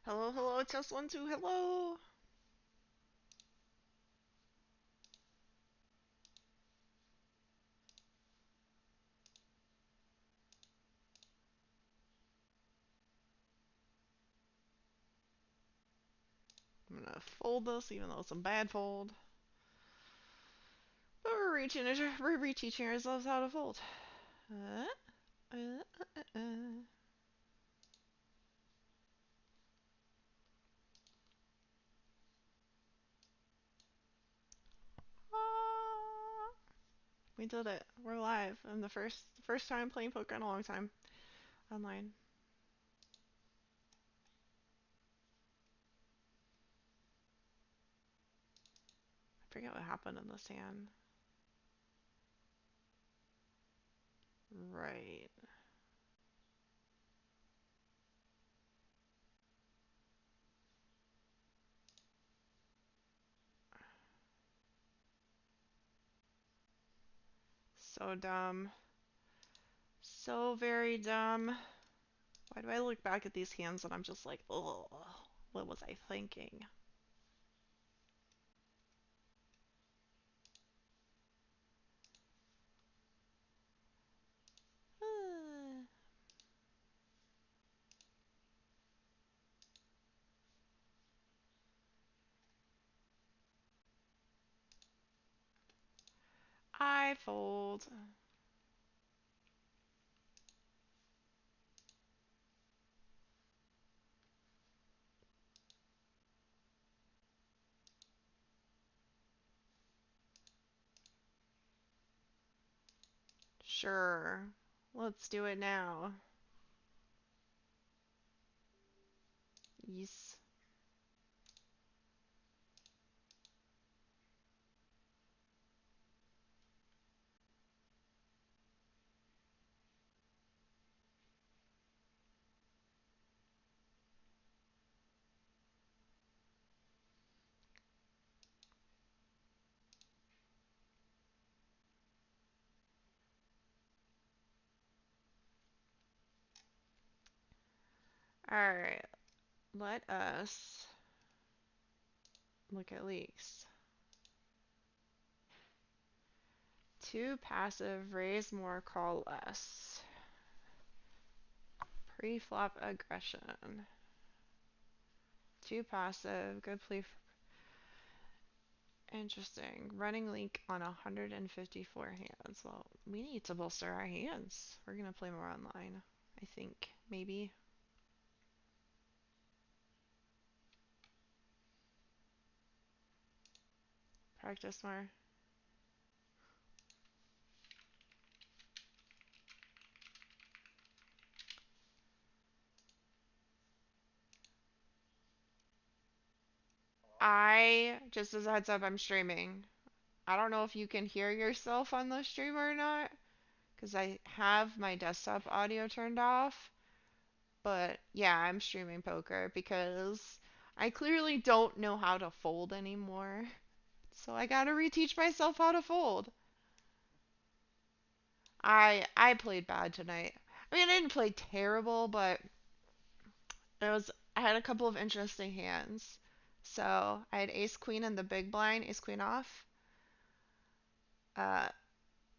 Hello, hello, test 1, 2, hello. I'm gonna fold this, even though it's a bad fold. But we're reteaching ourselves how to fold. Uh, uh, uh, uh. Ah, we did it. We're live. I'm the first time playing poker in a long time online. I forget what happened in this hand. Right. So dumb. So very dumb. Why do I look back at these hands and I'm just like, oh, what was I thinking? I fold. Sure. Let's do it now. Yes. Alright. Let us look at leaks. Two passive, raise more, call less. Pre-flop aggression. Two passive, good play. Interesting. Running leak on 154 hands. Well, we need to bolster our hands. We're gonna play more online, I think. Maybe. Practice more. Just as a heads up, I'm streaming. I don't know if you can hear yourself on the stream or not, because I have my desktop audio turned off. But yeah, I'm streaming poker because I clearly don't know how to fold anymore. So I gotta reteach myself how to fold. I played bad tonight. I mean, I didn't play terrible, but I had a couple of interesting hands. So I had ace queen in the big blind, ace queen off. Uh,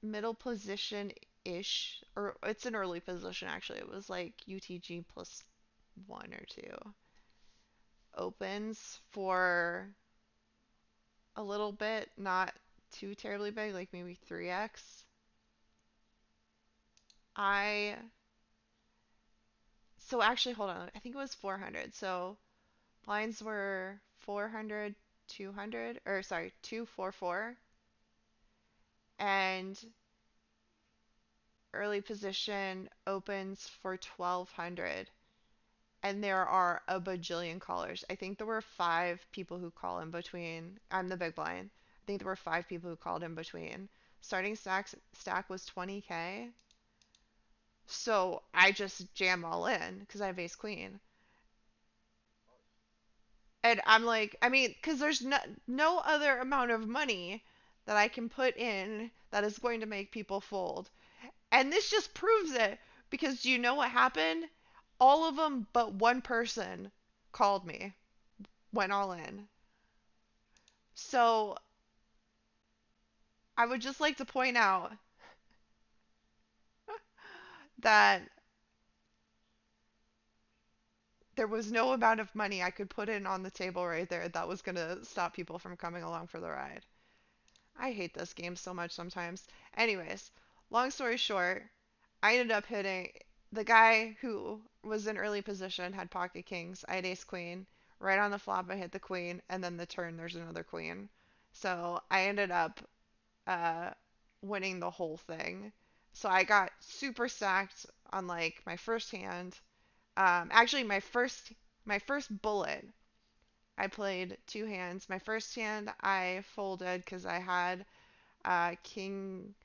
Middle position ish, or it's an early position actually. It was like UTG plus 1 or 2. Opens for a little bit, not too terribly big, like maybe 3x. I so actually hold on, I think it was 400. So blinds were 400, 200, or sorry, 244, and early position opens for 1200. And there are a bajillion callers. I think there were 5 people who call in between. I'm the big blind. I think there were 5 people who called in between. Starting stack was 20K. So I just jam all in because I have ace queen. And I'm like, I mean, because there's no other amount of money that I can put in that is going to make people fold. And this just proves it because do you know what happened? All of them but one person called me, went all in. So I would just like to point out that there was no amount of money I could put in on the table right there that was going to stop people from coming along for the ride. I hate this game so much sometimes. Anyways, long story short, I ended up hitting the guy who was in early position had pocket kings. I had ace queen. Right on the flop, I hit the queen, and then the turn, there's another queen. So I ended up uh, winning the whole thing. So I got super stacked on like my first hand. Actually, my first bullet, I played two hands. My first hand, I folded because I had king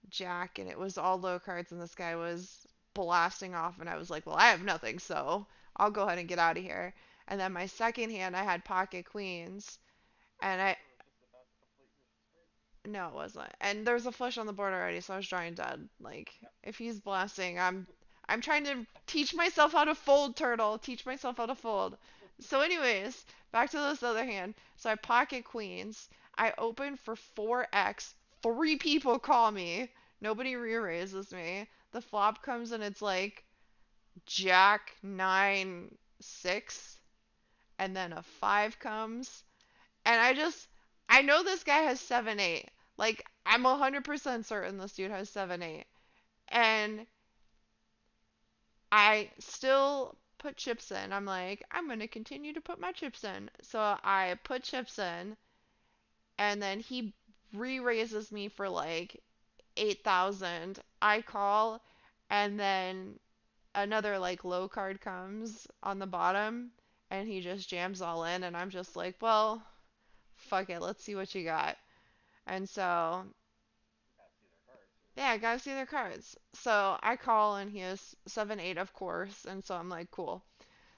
jack, and it was all low cards, and this guy was blasting off, and I was like, well, I have nothing, so I'll go ahead and get out of here. And then my second hand, I had pocket queens, and I no, it wasn't. And there's a flush on the board already, so I was drawing dead. Like, if he's blasting, I'm trying to teach myself how to fold, turtle. Teach myself how to fold. So anyways, back to this other hand. So I pocket queens. I open for 4x. Three people call me. Nobody re-raises me. The flop comes and it's like jack 9 6, and then a 5 comes, and I know this guy has 7 8. Like, I'm 100% certain this dude has 7 8. And I still put chips in. I'm like, I'm going to continue to put my chips in. So I put chips in, and then he re-raises me for like 8,000. I call, and then another like low card comes on the bottom, and he just jams all in, and I'm just like, well, fuck it, let's see what you got. And so, yeah, I gotta see their cards. So I call and he has 7 8, of course, and so I'm like, cool.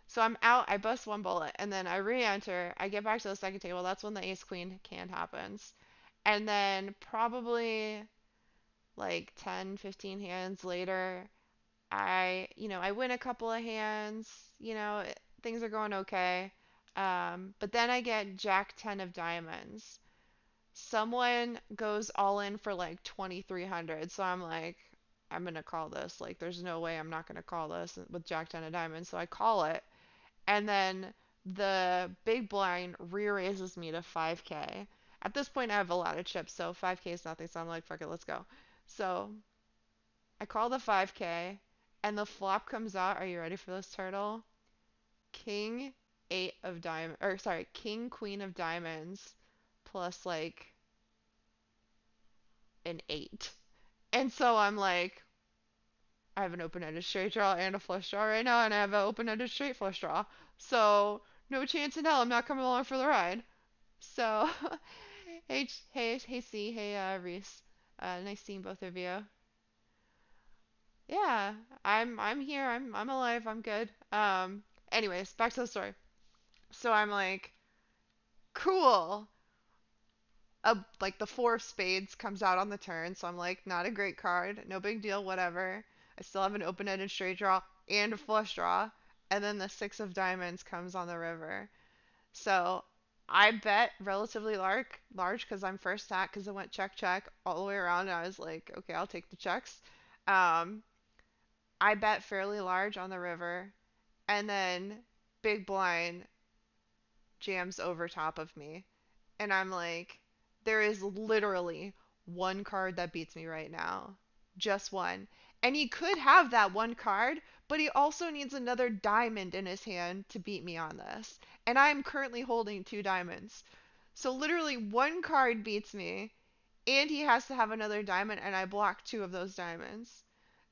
So I'm out, I bust one bullet, and then I re-enter. I get back to the second table. That's when the ace queen can happens. And then probably like 10, 15 hands later, I win a couple of hands. Things are going okay. But then I get Jack 10 of diamonds. Someone goes all in for like 2,300. So I'm like, I'm gonna call this. Like, there's no way I'm not gonna call this with Jack 10 of diamonds. So I call it, and then the big blind re-raises me to 5K. At this point, I have a lot of chips, so 5K is nothing. So I'm like, fuck it, let's go. So I call the 5K, and the flop comes out. Are you ready for this, turtle? King 8 of diamonds, or sorry, King Queen of diamonds, plus like an 8. And so I'm like, I have an open-ended straight draw and a flush draw right now, and I have an open-ended straight flush draw. So no chance in hell I'm not coming along for the ride. So hey C, hey Reese, nice seeing both of you. Yeah, I'm here. I'm alive. I'm good. Anyways, back to the story. So I'm like, cool. Like the four of spades comes out on the turn, so I'm like, not a great card, no big deal, whatever. I still have an open-ended straight draw and a flush draw, and then the six of diamonds comes on the river. So I bet relatively large because I'm first stack because it went check check all the way around, and I was like, okay, I'll take the checks. Um, I bet fairly large on the river, and then big blind jams over top of me. And I'm like, there is literally one card that beats me right now. Just one. And he could have that one card, but he also needs another diamond in his hand to beat me on this. And I am currently holding two diamonds. So literally one card beats me, and he has to have another diamond, and I block two of those diamonds.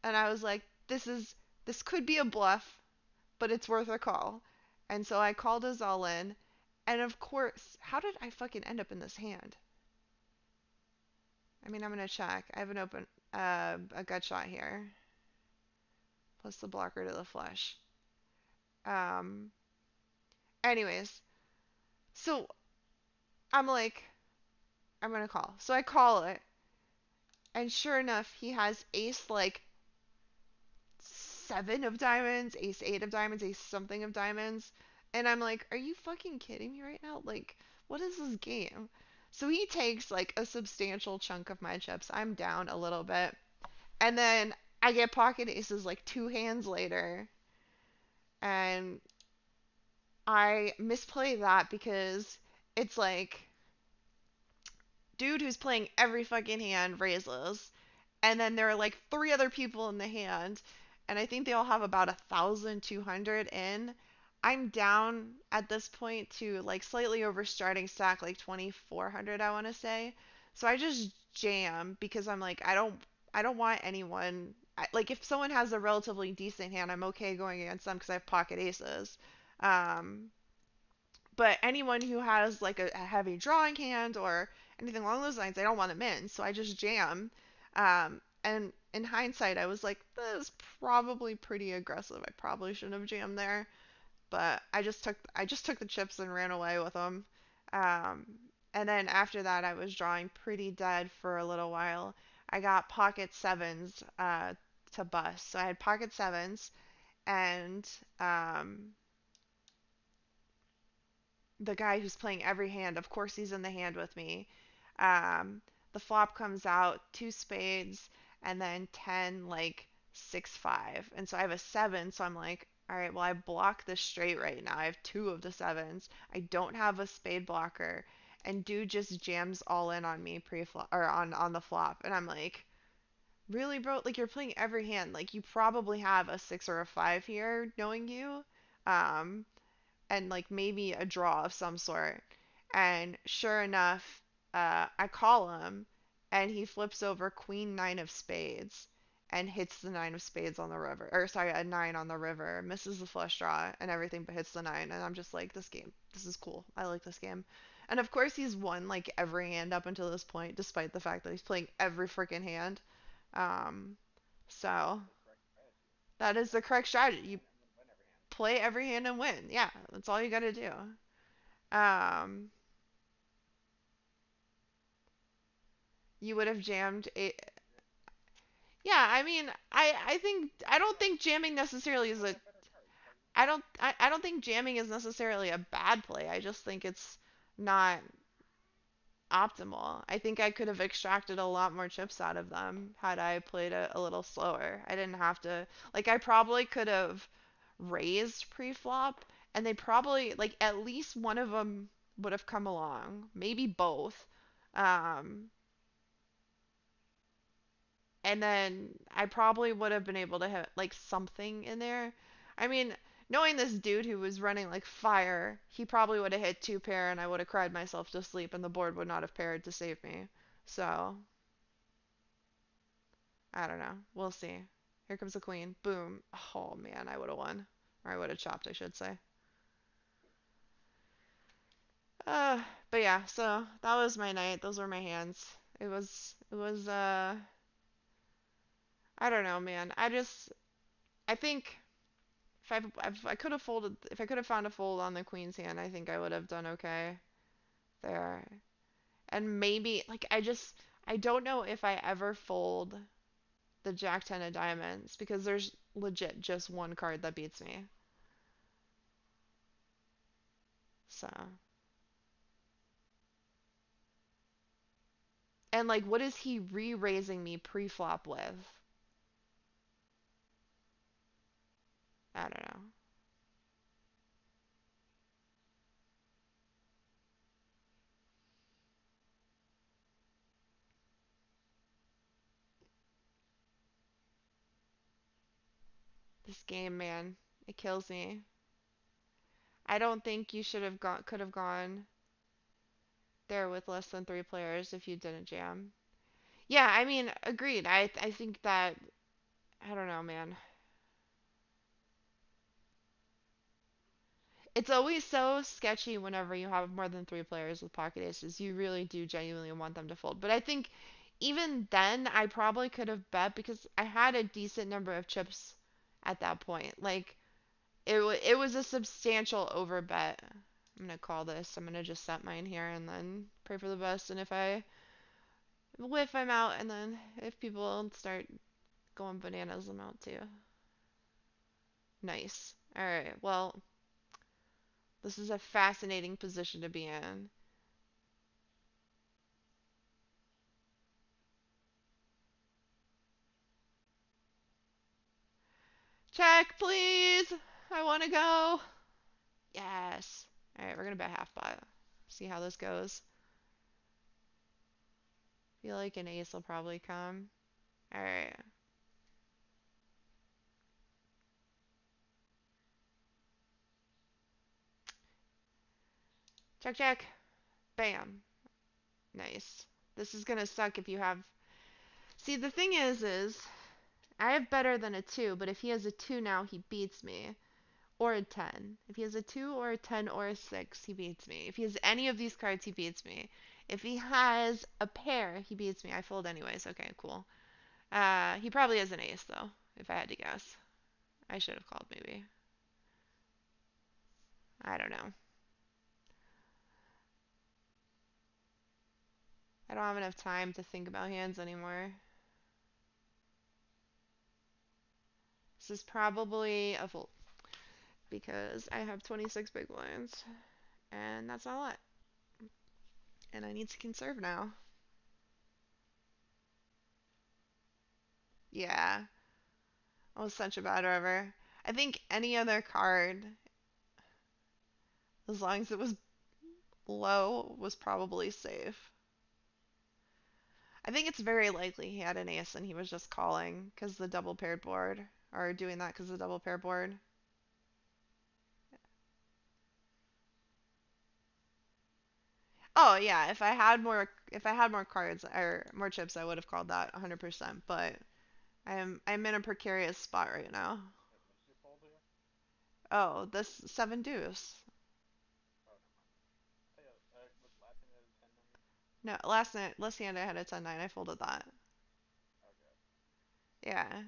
And I was like, this could be a bluff, but it's worth a call. And so I called us all in. And of course, how did I fucking end up in this hand? I mean, I'm gonna check. I have an open, a gut shot here, plus the blocker to the flush. Um, anyways, so I'm like, I'm gonna call. So I call it, and sure enough, he has ace like 7 of diamonds, ace 8 of diamonds, ace something of diamonds. And I'm like, are you fucking kidding me right now? Like, what is this game? So he takes like a substantial chunk of my chips. I'm down a little bit. And then I get pocket aces like two hands later. And I misplay that because it's like, dude who's playing every fucking hand raises. And then there are like three other people in the hand, and I think they all have about 1,200 in. I'm down at this point to like slightly over starting stack, like 2,400, I want to say. So I just jam because I'm like, I don't want anyone. Like if someone has a relatively decent hand, I'm okay going against them because I have pocket aces. Um, but anyone who has like a heavy drawing hand or anything along those lines, I don't want them in. So I just jam. And in hindsight, I was like, this is probably pretty aggressive. I probably shouldn't have jammed there, but I just took the chips and ran away with them. Um, and then after that, I was drawing pretty dead for a little while. I got pocket sevens to bust. So I had pocket sevens, and um, the guy who's playing every hand, of course he's in the hand with me. Um, the flop comes out two spades and then 10 like 6 5. And so I have a 7, so I'm like, all right, well I block this straight right now. I have two of the sevens. I don't have a spade blocker. And dude just jams all in on me pre-flop or on the flop. And I'm like, really, bro? Like you're playing every hand. Like you probably have a 6 or a 5 here, knowing you. Um, and like maybe a draw of some sort. And sure enough, I call him, and he flips over Queen Nine of Spades and hits the Nine of Spades on the river. Or sorry, a nine on the river, misses the flush draw and everything, but hits the nine. And I'm just like, this game, this is cool. I like this game. And of course, he's won like every hand up until this point, despite the fact that he's playing every freaking hand. Um, so that is the correct strategy. You play every hand and win. Yeah, that's all you got to do. Um, you would have jammed a. Yeah, I mean, I don't think jamming necessarily is a. I don't think jamming is necessarily a bad play. I just think it's not optimal. I think I could have extracted a lot more chips out of them had I played a little slower. I didn't have to. Like I probably could have raised pre-flop, and they probably like at least one of them would have come along, maybe both. Um, and then I probably would have been able to hit like something in there. I mean, knowing this dude who was running like fire, he probably would have hit two pair and I would have cried myself to sleep and the board would not have paired to save me. So, I don't know. We'll see. Here comes the queen. Boom. Oh man, I would have won. Or I would have chopped, I should say. Uh, but yeah, so that was my night. Those were my hands. It was I don't know, man. I think if I could have folded, if I could have found a fold on the queen's hand, I think I would have done okay there. And maybe, like, I don't know if I ever fold the Jack 10 of diamonds because there's legit just one card that beats me. So, and like, what is he re-raising me pre-flop with? I don't know. This game, man, it kills me. I don't think you should have gone, could have gone there with less than three players if you didn't jam. Yeah, I mean, agreed. I think that I don't know, man. It's always so sketchy whenever you have more than three players with pocket aces. You really do genuinely want them to fold. But I think even then, I probably could have bet because I had a decent number of chips at that point. Like it was a substantial over bet. I'm gonna call this. I'm gonna just set mine here and then pray for the best. And if I whiff, I'm out. And then if people start going bananas, I'm out too. Nice. All right. Well, This is a fascinating position to be in. Check, please. I want to go. Yes. All right, we're gonna bet half pot. See how this goes. Feel like an ace will probably come. All right. Check, check. Bam. Nice. This is gonna suck if you have. See, the thing is I have better than a two, but if he has a two now, he beats me. Or a 10. If he has a 2 or a 10 or a 6, he beats me. If he has any of these cards, he beats me. If he has a pair, he beats me. I fold anyways. Okay, cool. He probably has an ace, though, if I had to guess. I should have called, maybe. I don't know. I don't have enough time to think about hands anymore. This is probably a fold because I have 26 big blinds, and that's not a lot. And I need to conserve now. Yeah, I was such a bad river. I think any other card, as long as it was low, was probably safe. I think it's very likely he had an ace and he was just calling because the double paired board, or doing that because the double pair board. Oh yeah, if I had more cards or more chips, I would have called that 100%. But I'm in a precarious spot right now. Oh, this seven deuce. No, last hand I had a 10-9. I folded that. Yeah,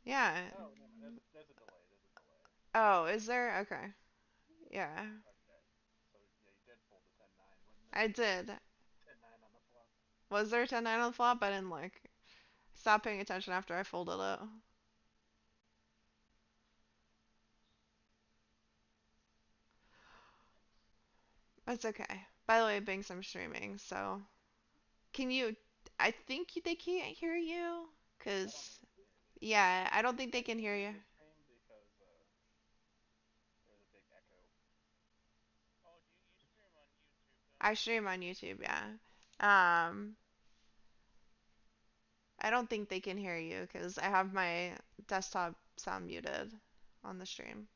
yeah. Oh, is there? Okay. Yeah, I did. Was there a 10-9 on the flop? I didn't look. Stop paying attention after I folded it. That's okay. By the way, Binks, I'm streaming, so can you? I think they can't hear you, cause yeah, I don't think they can hear you. I stream on YouTube, yeah. Um, I don't think they can hear you, cause I have my desktop sound muted on the stream.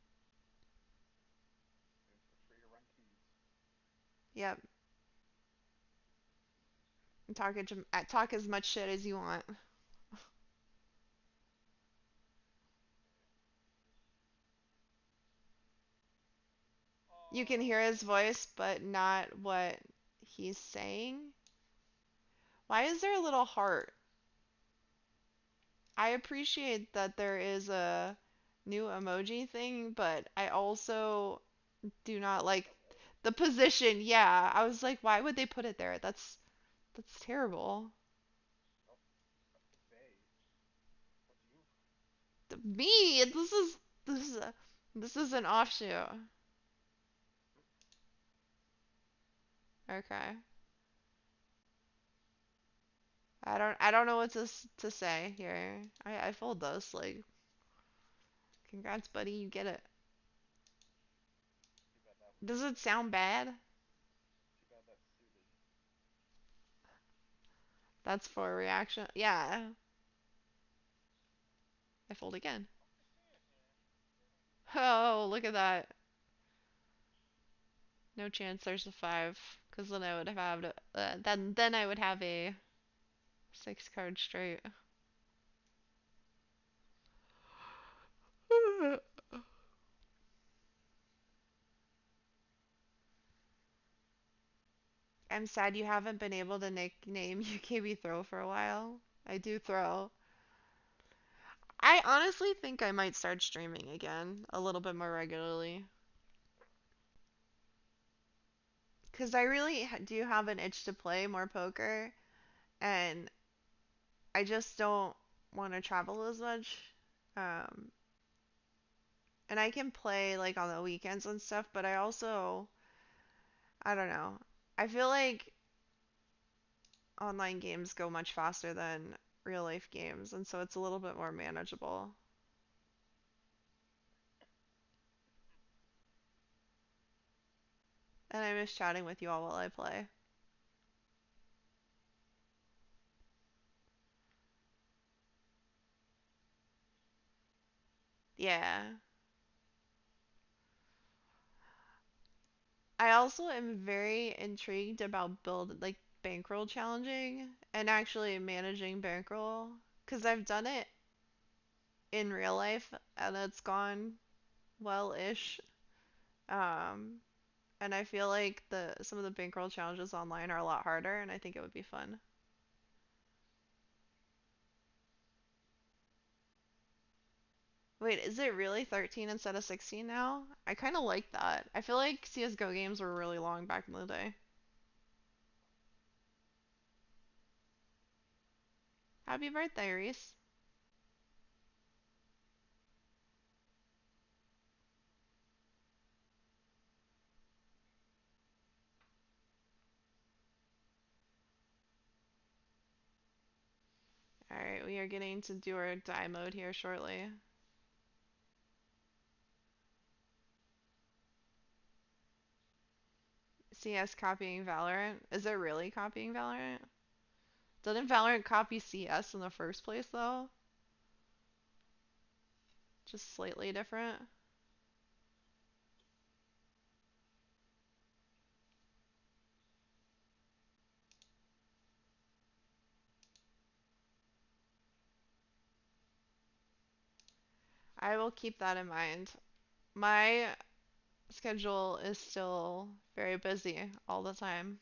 Yep. Talk as much shit as you want. You can hear his voice, but not what he's saying. Why is there a little heart? I appreciate that there is a new emoji thing, but I also do not like the position. Yeah, I was like, why would they put it there? That's terrible. Me, this is this is an offshoot. Okay. I don't know what to say here. I fold this like congrats buddy, you get it. Does it sound bad? That's for a reaction. Yeah. I fold again. Oh, look at that. No chance there's a five, because then I would have then I would have a six card straight. I'm sad you haven't been able to nickname UKB Throw for a while. I do throw. I honestly think I might start streaming again a little bit more regularly. Because I really do have an itch to play more poker, and I just don't want to travel as much. Um, And I can play like on the weekends and stuff, but I don't know. I feel like online games go much faster than real life games, and so it's a little bit more manageable. And I miss chatting with you all while I play. Yeah. I also am very intrigued about build like bankroll challenging and actually managing bankroll because I've done it in real life and it's gone well-ish. Um, and I feel like the some of the bankroll challenges online are a lot harder, and I think it would be fun. Wait, is it really 13 instead of 16 now? I kind of like that. I feel like CS:GO games were really long back in the day. Happy birthday, Reese. Alright, we are getting to do our die mode here shortly. CS copying Valorant? Is it really copying Valorant? Didn't Valorant copy CS in the first place though? Just slightly different. I will keep that in mind. My schedule is still very busy all the time.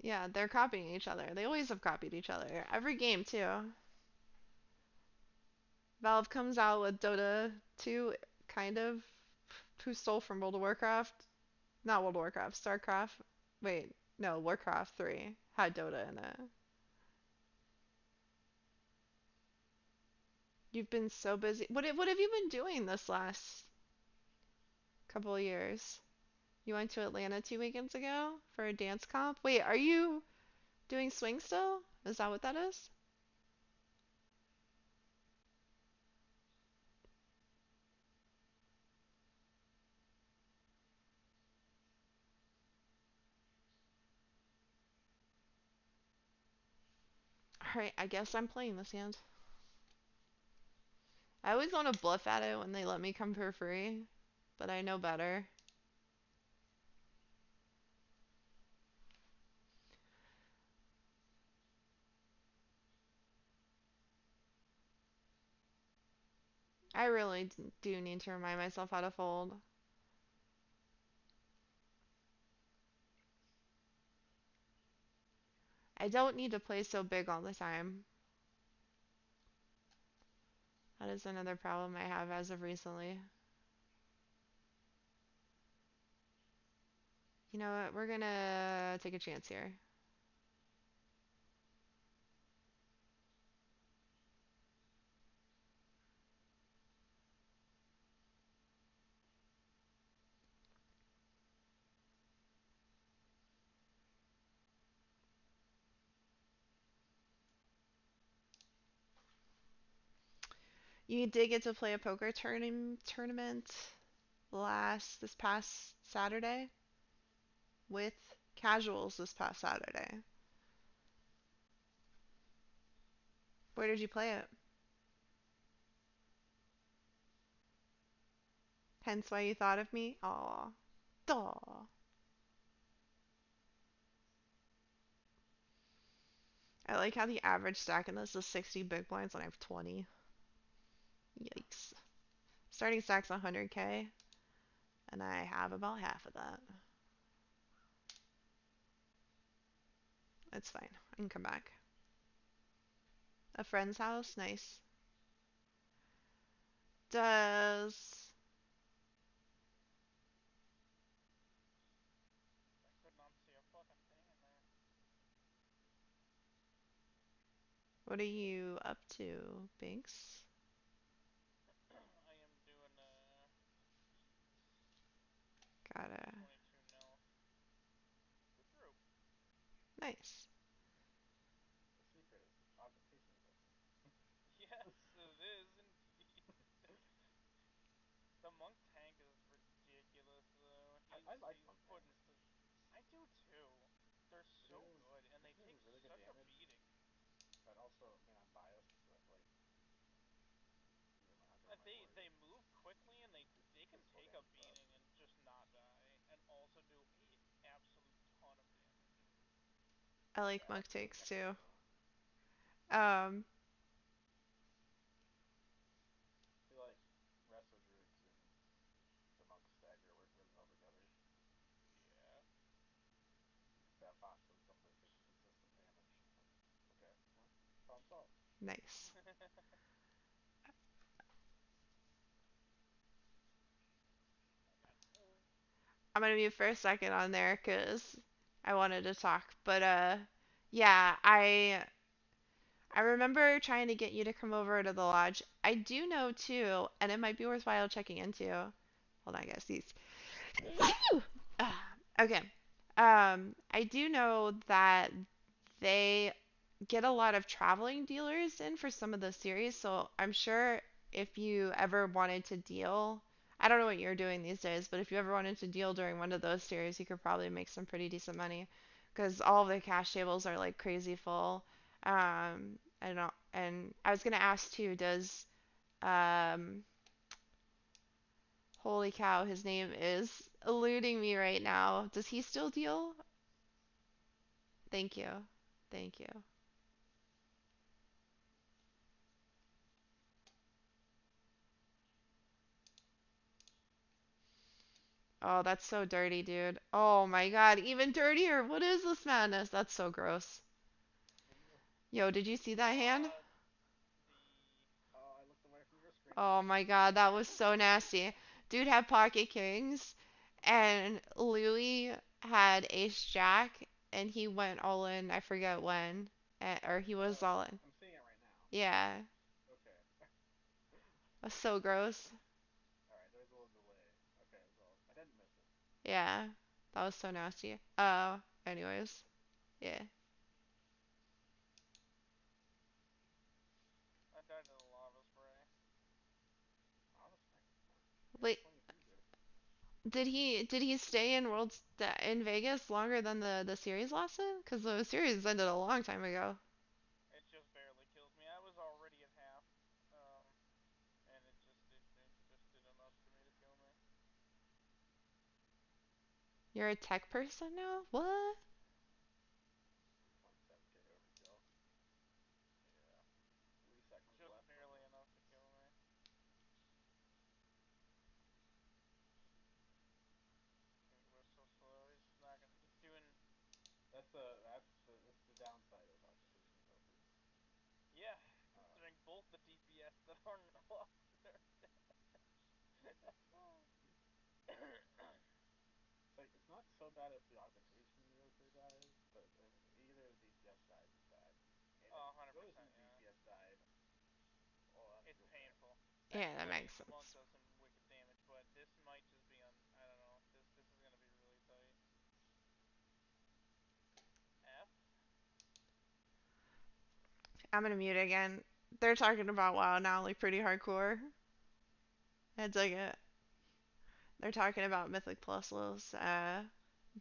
Yeah, they're copying each other. They always have copied each other. Every game too. Valve comes out with Dota 2, kind of, who stole from World of Warcraft. Not World of Warcraft, StarCraft. Wait, no, Warcraft 3 had Dota in it. You've been so busy. What have you been doing this last couple of years? You went to Atlanta 2 weekends ago for a dance comp. Wait, are you doing swing still? Is that what that is? Alright, I guess I'm playing this hand. I always want to bluff at it when they let me come for free, but I know better. I really do need to remind myself how to fold. I don't need to play so big all the time. That is another problem I have as of recently. You know what? We're gonna take a chance here. You did get to play a poker tournament this past Saturday with casuals this past Saturday. Where did you play it? Hence why you thought of me? Aw. Duh. I like how the average stack in this is 60 big blinds and I have 20. Yikes. Starting stack's 100k and I have about half of that. It's fine. I can come back. A friend's house? Nice. Does What are you up to, Binks? I am doing Gotta. 22 nil with group. Nice. The secret is augmentation investing. Yes, it is indeed. The monk tank is ridiculous though. I like He's monk putting. tanks. I do too. They're so good and they It take does really good such a damage, beating. but also, I mean, I'm biased, so like even when I'm doing my They warriors, move quickly and they can physical take a damage buff. beating and just not die, and also do a absolute ton of damage. I like Yeah, monk absolutely. takes too. Um, I feel like Resto Druids and the Monk Stagger work really well together. Yeah. Because that bot does something consistent damage. Like, okay, yeah, problem solved. nice. I'm gonna mute for a second on there because I wanted to talk. But yeah, I remember trying to get you to come over to the lodge. I do know too, and it might be worthwhile checking into. Hold on, guys. These. Okay. I do know that they get a lot of traveling dealers in for some of the series, so I'm sure if you ever wanted to deal, I don't know what you're doing these days, but if you ever wanted to deal during one of those series, you could probably make some pretty decent money because all of the cash tables are like crazy full. I don't, and I was gonna ask too, does um, holy cow, his name is eluding me right now. Does he still deal? Thank you. Thank you. Oh, that's so dirty, dude. Oh my God, even dirtier. What is this madness? That's so gross. What do you? Yo, did you see that hand? uh, the Oh, I looked away from your screen. Oh my God, that was so nasty. Dude had pocket kings, and Louis had ace jack, and he went all in. I forget when, or he was Oh, all in. I'm seeing it right now. Yeah, Okay. that's so gross. All right, there's a little delay. Okay, well, I didn't miss it. Yeah, that was so nasty. Anyways, yeah. I died to the lava spray. Lava spring. Huh. Yeah, Wait, 23 good. did he stay in in Vegas longer than the series lasted? Because the series ended a long time ago. It just barely killed me. I was already at half, um, and it just did enough for me to kill me. You're a tech person now? What? 27k overkill. Yeah, 3 seconds just left. barely enough to kill me. He was so slow. He's not gonna. He's doing. That's the downside of augmentation poker. Yeah, he's Uh, doing both the DPS that aren't off there. it's like it's not so bad if the augmentation realtor dies, but if either of the DPS dies, it's bad. And if Oh, both of 100%, the yeah. DPS died, oh, that's It's real bad. painful. Yeah, That's that why makes the monk sense. does some wicked damage, but this might just be on. I don't know. This is gonna be really tight. F. I'm gonna mute again. They're talking about WoW now, like pretty hardcore. It's like it. They're talking about Mythic Plus Los.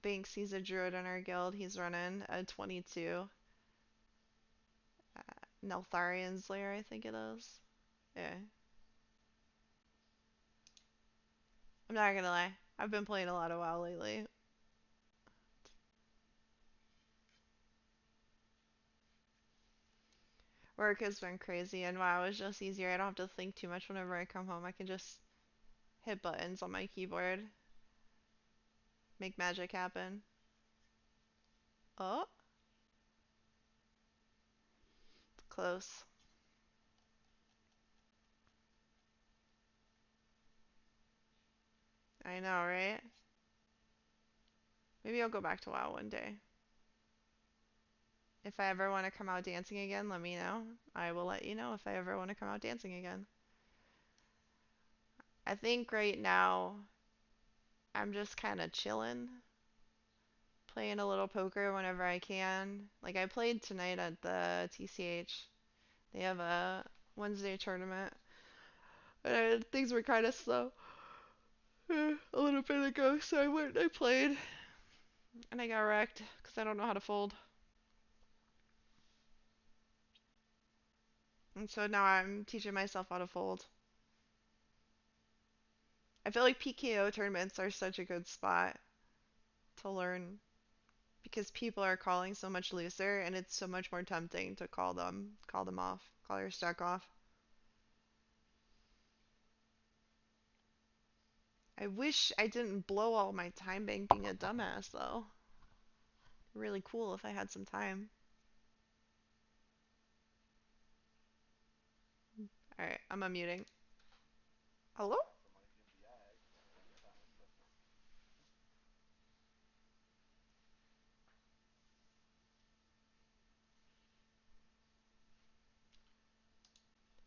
Binks, he's a druid in our guild. He's running a 22 uh, Neltharion Slayer, I think it is. Yeah. I'm not gonna lie. I've been playing a lot of WoW lately. Work has been crazy, and WoW is just easier. I don't have to think too much whenever I come home. I can just hit buttons on my keyboard, make magic happen. Oh, close. I know, right? Maybe I'll go back to WoW one day. If I ever want to come out dancing again, let me know. I will let you know if I ever want to come out dancing again. I think right now I'm just kind of chilling, playing a little poker whenever I can. Like I played tonight at the TCH. They have a Wednesday tournament. And things were kind of slow a little bit ago, so I went and I played. And I got wrecked because I don't know how to fold. And so now I'm teaching myself how to fold. I feel like PKO tournaments are such a good spot to learn because people are calling so much looser and it's so much more tempting to call them off, call your stack off. I wish I didn't blow all my time bank being a dumbass though. Really cool if I had some time. Alright, I'm unmuting. Hello? Lost some money in the ag in the time,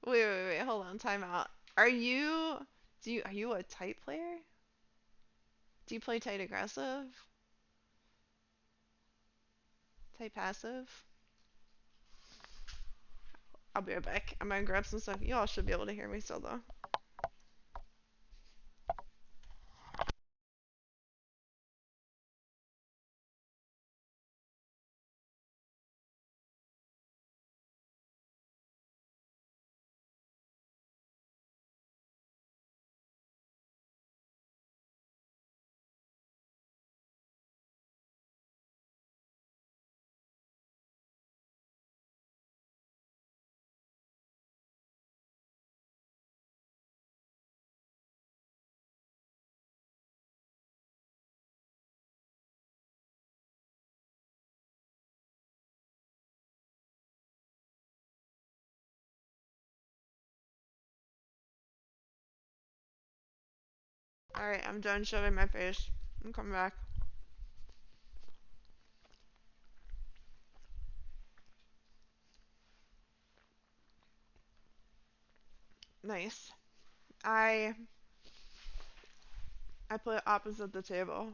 but Wait, hold on, time out. Are you are you a tight player? Do you play tight aggressive? Tight passive? I'll be right back. I'm gonna grab some stuff. You all should be able to hear me still though. Alright, I'm done shoving my face. I'm coming back. Nice. I I put opposite the table.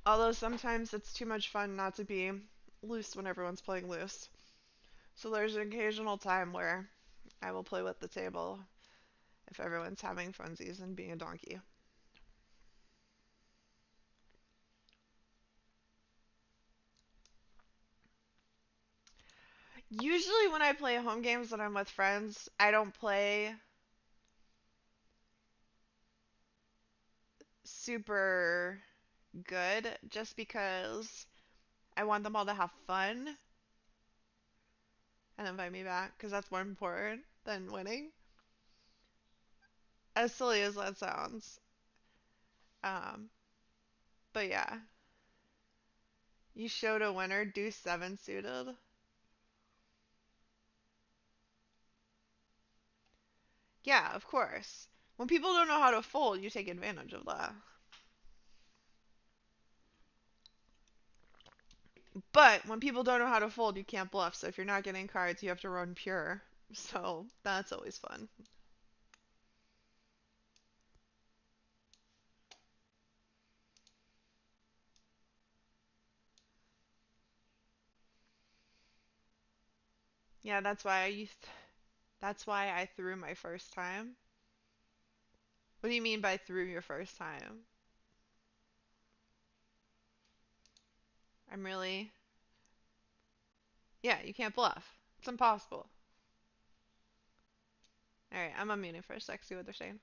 Although sometimes it's too much fun not to be loose when everyone's playing loose. So there's an occasional time where I will play with the table if everyone's having funsies and being a donkey. Usually when I play home games when I'm with friends, I don't play super good just because I want them all to have fun and invite me back because that's more important than winning. As silly as that sounds. Um, but yeah, you showed a winner, deuce seven suited. Yeah, of course. When people don't know how to fold, you take advantage of that. But when people don't know how to fold, you can't bluff. So if you're not getting cards, you have to run pure. So that's always fun. Yeah, that's why I threw my first time. What do you mean by threw your first time? I'm really Yeah, you can't bluff. It's impossible. Alright, I'm unmuting for a sec, see what they're saying.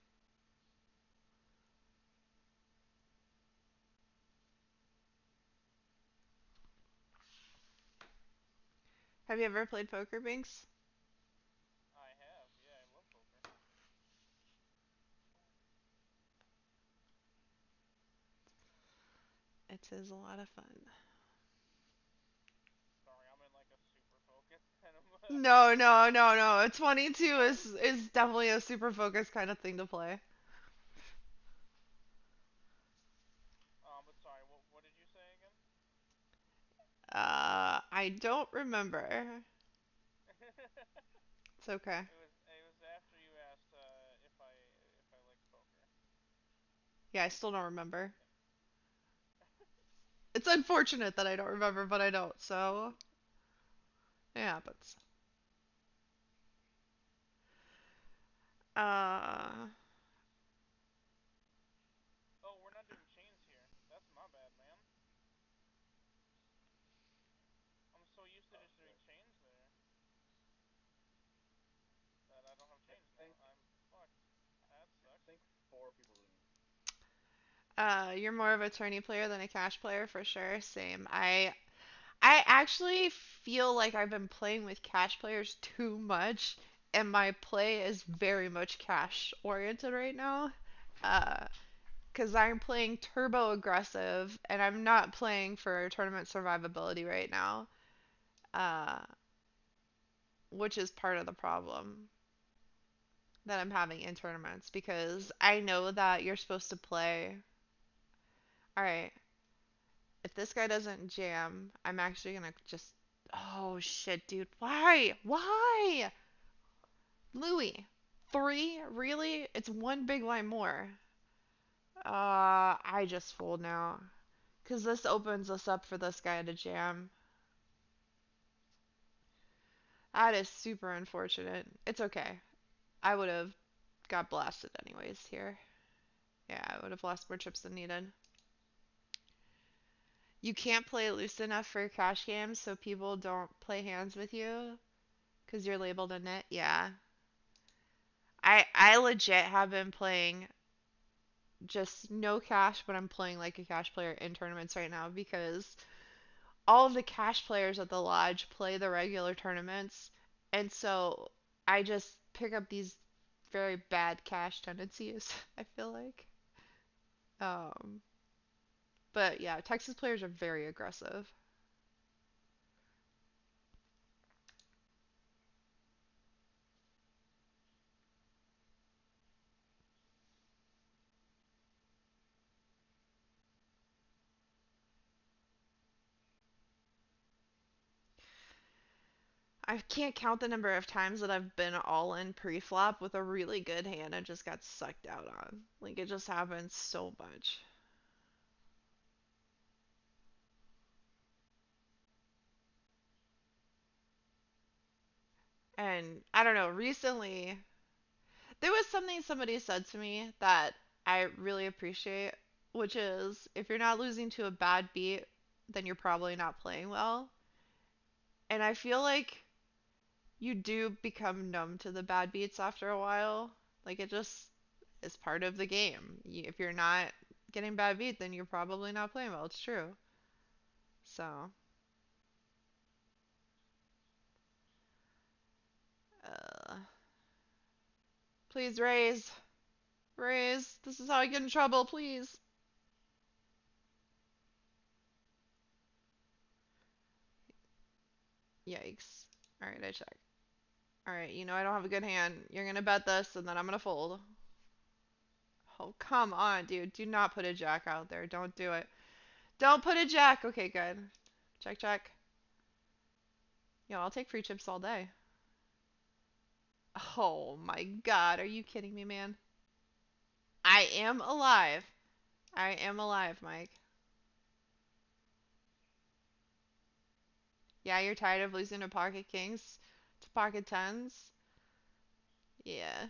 Have you ever played poker, Binks? I have. Yeah, I love poker. It is a lot of fun. Sorry, I'm in like a super focus kind of. No. 22 Oh, is definitely a super focused kind of thing to play. I don't remember. It's okay. It was after you asked if I like poker. Yeah, I still don't remember. It's unfortunate that I don't remember, but I don't, so it happens. Uh, Oh, we're not doing chains here. That's my bad, man. I'm so used to just doing Okay. chains there that I don't have I chains now. think I'm fucked. That I sucks. think four people didn't. you're more of a tourney player than a cash player for sure. Same. I actually feel like I've been playing with cash players too much, and my play is very much cash oriented right now. Uh, because I'm playing turbo aggressive, and I'm not playing for tournament survivability right now. Uh, which is part of the problem that I'm having in tournaments because I know that you're supposed to play. All right, if this guy doesn't jam, I'm actually gonna just. Oh shit, dude. Why? Why? Louis. Three? Really? It's one big line more. I just fold now. Because this opens us up for this guy to jam. That is super unfortunate. It's okay. I would have got blasted anyways here. Yeah, I would have lost more chips than needed. You can't play loose enough for cash games so people don't play hands with you because you're labeled a nit. Yeah. I legit have been playing just no cash, but I'm playing like a cash player in tournaments right now because all of the cash players at the lodge play the regular tournaments, and so I just pick up these very bad cash tendencies, I feel like. Um, but yeah, Texas players are very aggressive. I can't count the number of times that I've been all in pre-flop with a really good hand and just got sucked out on. Like it just happens so much. And I don't know, recently there was something somebody said to me that I really appreciate, which is if you're not losing to a bad beat, then you're probably not playing well. And I feel like you do become numb to the bad beats after a while. Like it just is part of the game. If you're not getting bad beat, then you're probably not playing well. It's true. So, uh, please raise, raise. This is how I get in trouble. Please. Yikes. All right, I check. All right, you know I don't have a good hand. You're gonna bet this, and then I'm gonna fold. Oh, come on, dude. Do not put a jack out there. Don't do it. Don't put a jack. Okay, good. Check, check. Yo, I'll take free chips all day. Oh my god, are you kidding me, man? I am alive. I am alive, Mike. Yeah, you're tired of losing to pocket kings, to pocket tens? Yeah.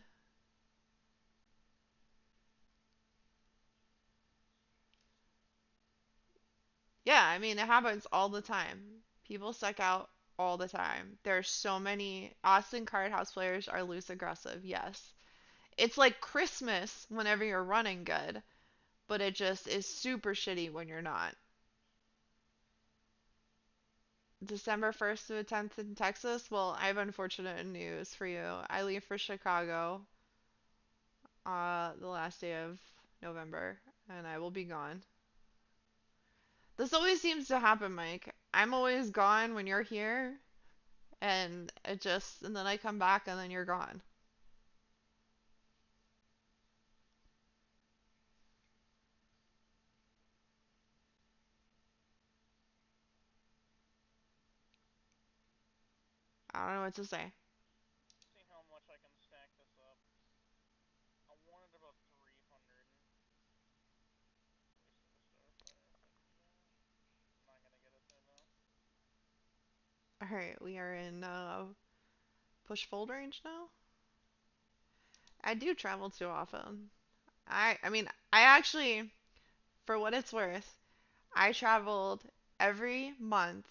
Yeah, I mean, it happens all the time. People suck out all the time. There's so many. Austin Card House players are loose aggressive, yes. It's like Christmas whenever you're running good, but it just is super shitty when you're not. December 1st to the 10th in Texas? Well, I have unfortunate news for you. I leave for Chicago the last day of November, and I will be gone. This always seems to happen, Mike. I'm always gone when you're here, and and then I come back and then you're gone. I don't know what to say. See how much I can stack this up. I wanted about 300. Wasted a starfire, but yeah. I'm not gonna get it there though. Alright, we are in push fold range now. I do travel too often. I mean, I actually, for what it's worth, I traveled every month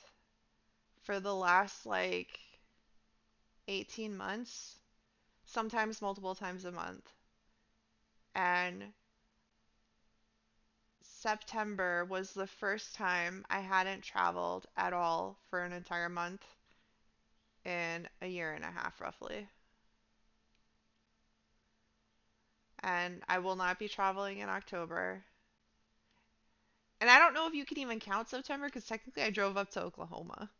for the last like 18 months, sometimes multiple times a month. And September was the first time I hadn't traveled at all for an entire month in a year and a half, roughly. And I will not be traveling in October. And I don't know if you can even count September because technically I drove up to Oklahoma.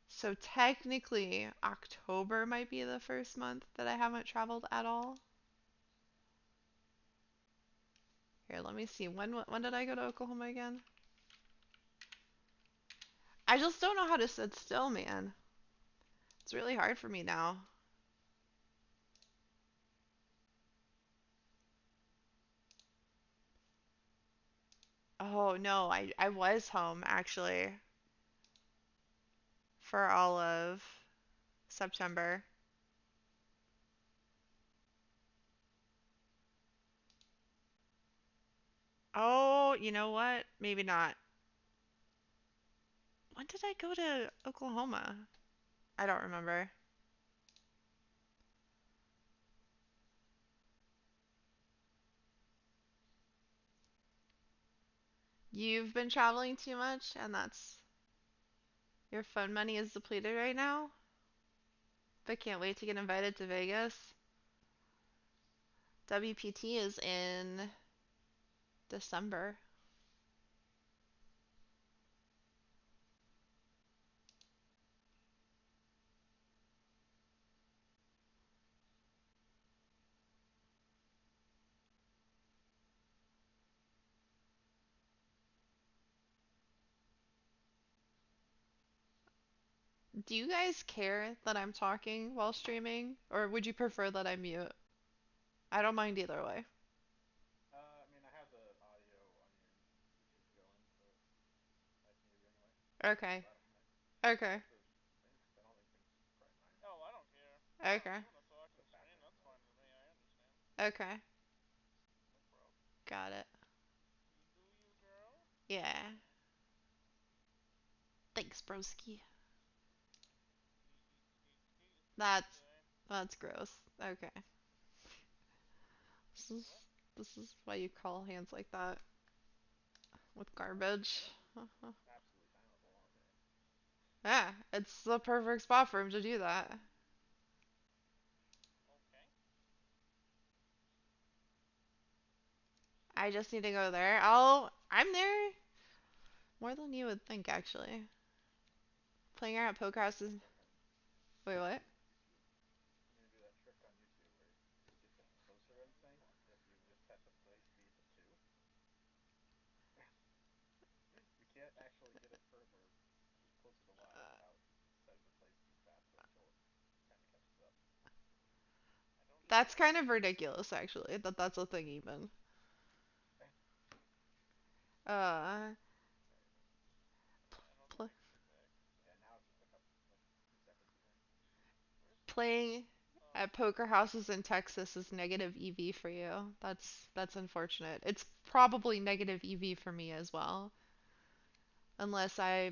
So technically, October might be the first month that I haven't traveled at all. Here, let me see. When did I go to Oklahoma again? I just don't know how to sit still, man. It's really hard for me now. Oh no, I was home actually for all of September. Oh, you know what? Maybe not. When did I go to Oklahoma? I don't remember. You've been traveling too much, and that's your phone money is depleted right now. But can't wait to get invited to Vegas. WPT is in December. Do you guys care that I'm talking while streaming, or would you prefer that I mute? I don't mind either way. I mean, I have the audio on your YouTube going, so I can hear you anyway. Okay. So I don't mind. As long Okay. as there's sync, I don't think sync probably mind. Oh, I don't care. Okay. You wanna talk The and stream? background That's fine noise. with me. I understand. Okay. No problem. Got it. You do you, girl. Yeah. Thanks, broski. Skeet skeet skeet. It's a That's Tuesday. that's gross. Okay. This is What? this is why you call hands like that with Yeah, garbage. this is absolutely timeable on here. Yeah, it's the perfect spot for him to do that. Okay. I just need to go there. I'm there more than you would think, actually. Playing around at Poker I'm gonna House do is. that trick on. Wait, what? I'm gonna do that trick on YouTube where it gets us closer to sync if you just set the play speed to two. We can't actually get it further, closer to live without setting the play speed faster until it kind of catches up. I don't do That's that. kind of ridiculous, actually, that that's a thing, even. Uh, Alright, I don't think pl- I can get back. Yeah, now it's just a couple, like a few seconds even. Where's the playing at oh poker houses in Texas is negative EV for you. That's unfortunate. It's probably negative EV for me as well, unless I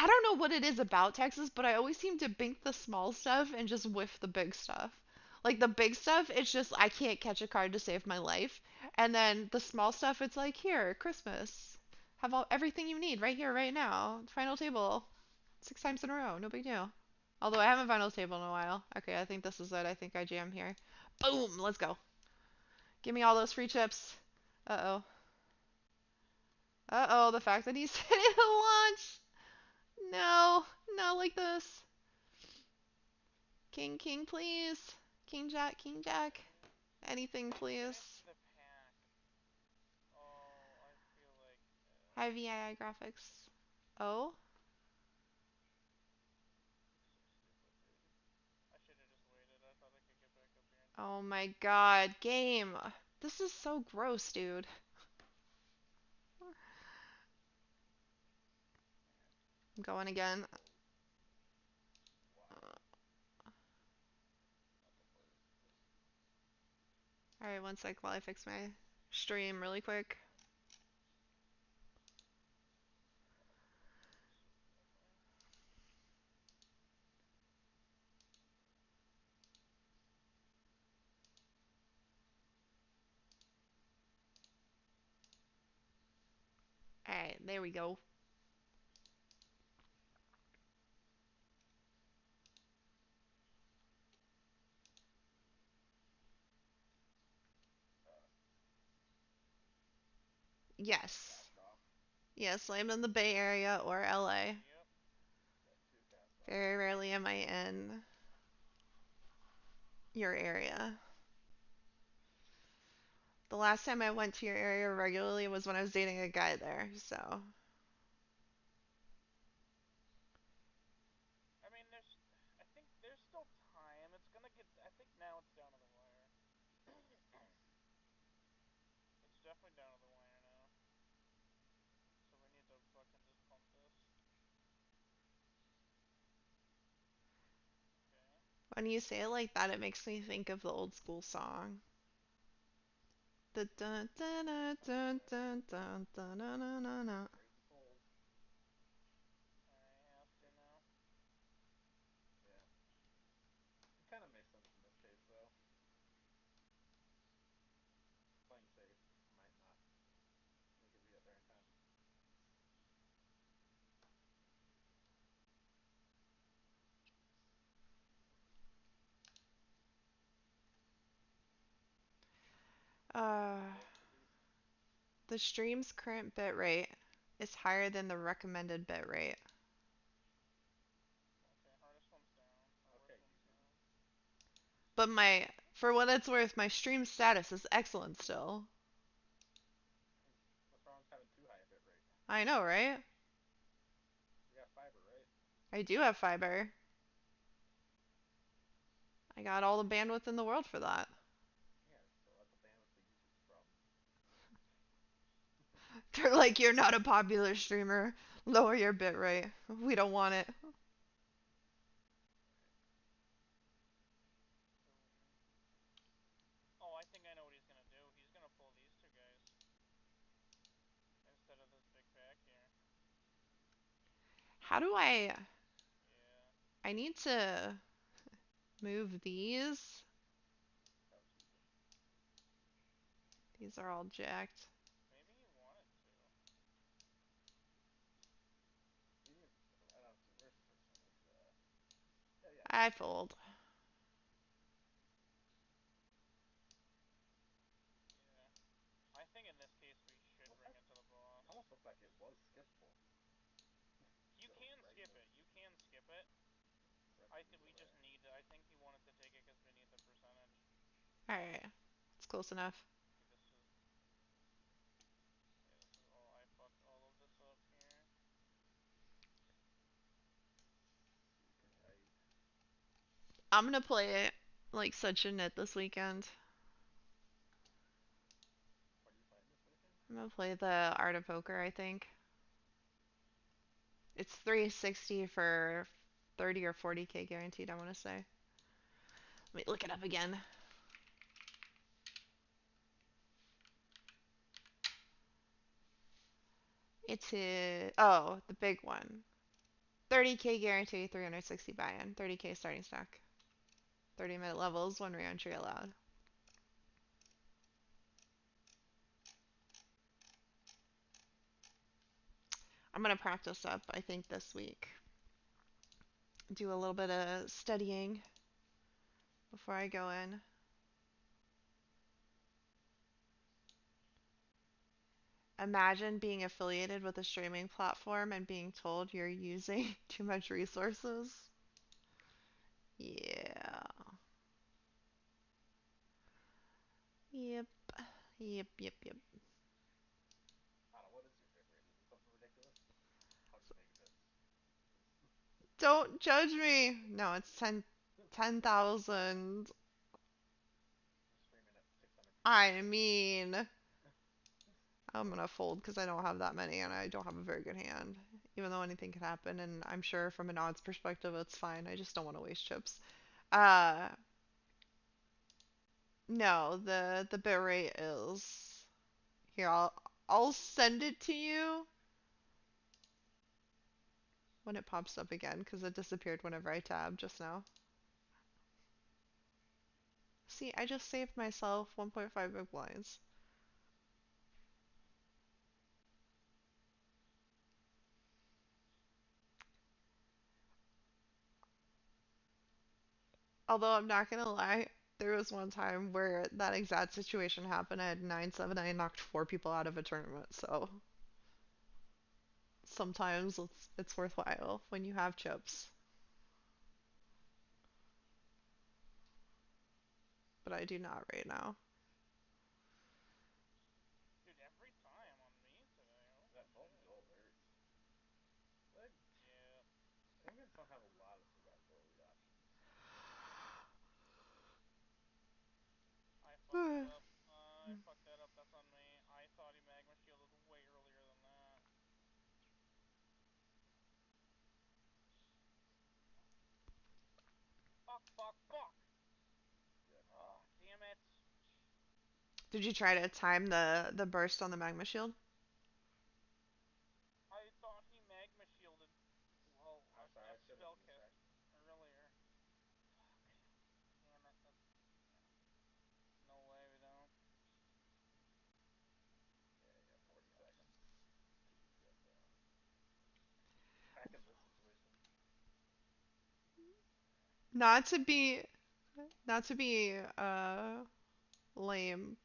don't know what it is about Texas, but I always seem to bink the small stuff and just whiff the big stuff. Like the big stuff, it's just I can't catch a card to save my life. And then the small stuff, it's like here, Christmas. Have everything you need right here, right now. Final table. 6 times in a row, no big deal. Although I haven't final table in a while. Okay, I think this is it. I think I jam here. Boom, let's go. Give me all those free chips. Uh-oh. Uh-oh, the fact that he said it at launch. No, not like this. King, king, please. King, jack, king, jack. Anything, please. finish the pack. Oh, I feel like High VII graphics. Oh? It's so stupid, dude. I should have just waited. I thought I could get back up here in Oh time. my god, game. This is so gross, dude. Man, I'm going again. whoa, wow. Not the worst, but Alright, one sec while I fix my stream really quick. Super annoying. Alright, there we go. uh, Yes. cast off. Yes, I'm in the Bay Area or LA. Yep. Got two cast off. Very rarely am I in your area. The last time I went to your area regularly was when I was dating a guy there, so. I mean, I think there's still time. It's gonna get. I think now it's down to the wire. It's definitely down to the wire now. So we need to fucking just pump this. Okay. When you say it like that, it makes me think of the old school song. The dun dun dun Oh dun yeah, dun dun dun dun dun dun dun. crazy polls. Alright, has to now. Yeah, it kind of makes sense in this case though. Playing safe might not make it get there in time. Uh, Close at least. the stream's current bitrate is higher than the recommended bitrate. Okay, hardest one's down. Or Okay, worst one's YouTube. down. But for what it's worth, my stream status is excellent still. What's wrong with having too high a bit rate? I know, right? You got fiber, right? I do have fiber. I got all the bandwidth in the world for that. Yeah, so that's a bandwidth to YouTube's problem. They're like, you're not a popular streamer. Lower your bitrate. We don't want it. Boom. Oh, I think I know what he's gonna do. He's gonna pull these two guys instead of this big pack here. How do I... Yeah. I need to move these. That was easy. These are all jacked. Maybe he wanted to. He, I don't see where's the first one. It's yeah, yeah, I fold. Yeah. I think in this case we should Well, bring it to the it boss. almost looked like it was skippable You instead of can skip regular. it. You can skip it. Rest I of think these we over just there. need. I think he wanted to take it because we need the percentage. Alright. It's close enough. See, this is. Yeah, this is all. I fucked all of this up here. Super tight. I'm gonna play it like such a nit this weekend. What are you playing this weekend? I'm gonna play the Art of Poker, I think. It's 360 for 30 or 40k guaranteed, I want to say. Let me look it up again. It's oh, the big one. 30k guarantee, 360 buy-in, 30k starting stock. 30-minute levels, one re-entry allowed. I'm gonna practice up, I think, this week. Do a little bit of studying before I go in. Imagine being affiliated with a streaming platform and being told you're using too much resources. Yeah. Yep. Yep, yep, yep. I don't know. What is your bit rate? Is it something ridiculous? How do you make Don't judge me. No, it's 10,000. You're streaming at 600 people a I day. mean, I'm So gonna fold because I don't have that many and I don't have a very good hand. Even though anything could happen, and I'm sure from an odds perspective it's fine. I just don't want to waste chips. Uh, no, the bit rate is here. I'll send it to you when it pops up again because it disappeared whenever I tabbed just now. See, I just saved myself 1.5 big blinds. Although I'm not gonna lie, there was one time where that exact situation happened. I had 9-7. I knocked 4 people out of a tournament. So sometimes it's worthwhile when you have chips. But I do not right now. Dude, every time on me today. Holy that shit. multi-goal hurts. Like, Yeah. tournaments don't have a lot of survivability options. I fucked that up. I fucked that up. That's on me. I thought he magma shielded way earlier than that. Fuck, fuck, fuck! Yeah. Oh, damn it. Did you try to time the burst on the magma shield? I thought he magma shielded. Well, I'm sorry, a I should have spell moved cast actually. earlier. Fuck. Damn it. That's. Yeah. No way we don't. Yeah, you got 40 seconds to get back in this situation. Not to be not to be lame,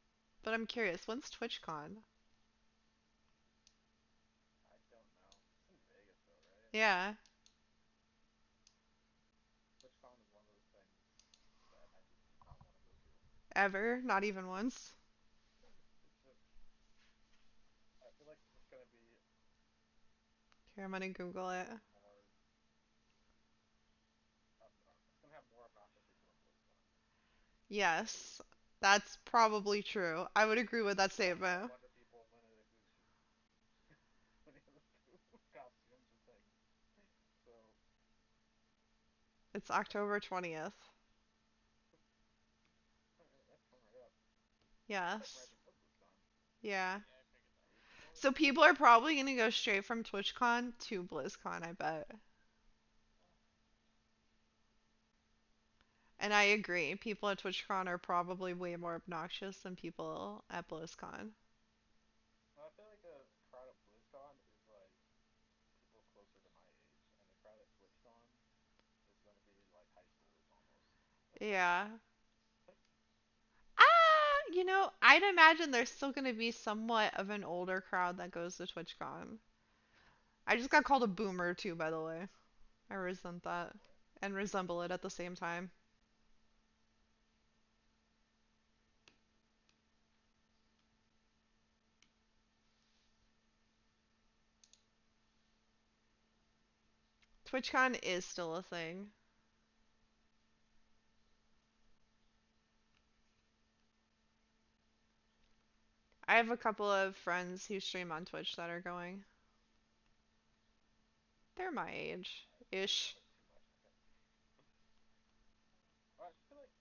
but I'm curious. When's TwitchCon? I don't know. It's in Vegas though, right? Yeah, TwitchCon is one of those things that I just do not want to go to. ever? Not even once. It's just, I feel like it's just gonna be Here, I'm gonna Google it. more. It's gonna have more obnoxious people than BlizzCon. Yes, that's probably true. I would agree with that BlizzCon had a statement. bunch of people winning winning costumes and things. So It's October 20th. that's coming right up. That's like right Yes. before BlizzCon. Yeah. Yeah, I figured that. Week before. So people are probably gonna go straight from TwitchCon to BlizzCon, I bet. And I agree. People at TwitchCon are probably way more obnoxious than people at BlizzCon. Well, I feel like a crowd at BlizzCon is like people closer to my age, and the crowd at TwitchCon is going to be like high schoolers almost. Yeah. I'd imagine there's still gonna be somewhat of an older crowd that goes to TwitchCon. I just got called a boomer too, by the way. I resent that Boy, and resemble it at the same time. TwitchCon is still a thing. I have a couple of friends who stream on Twitch that are going. They're my age yeah, ish. but too much. I got. I feel like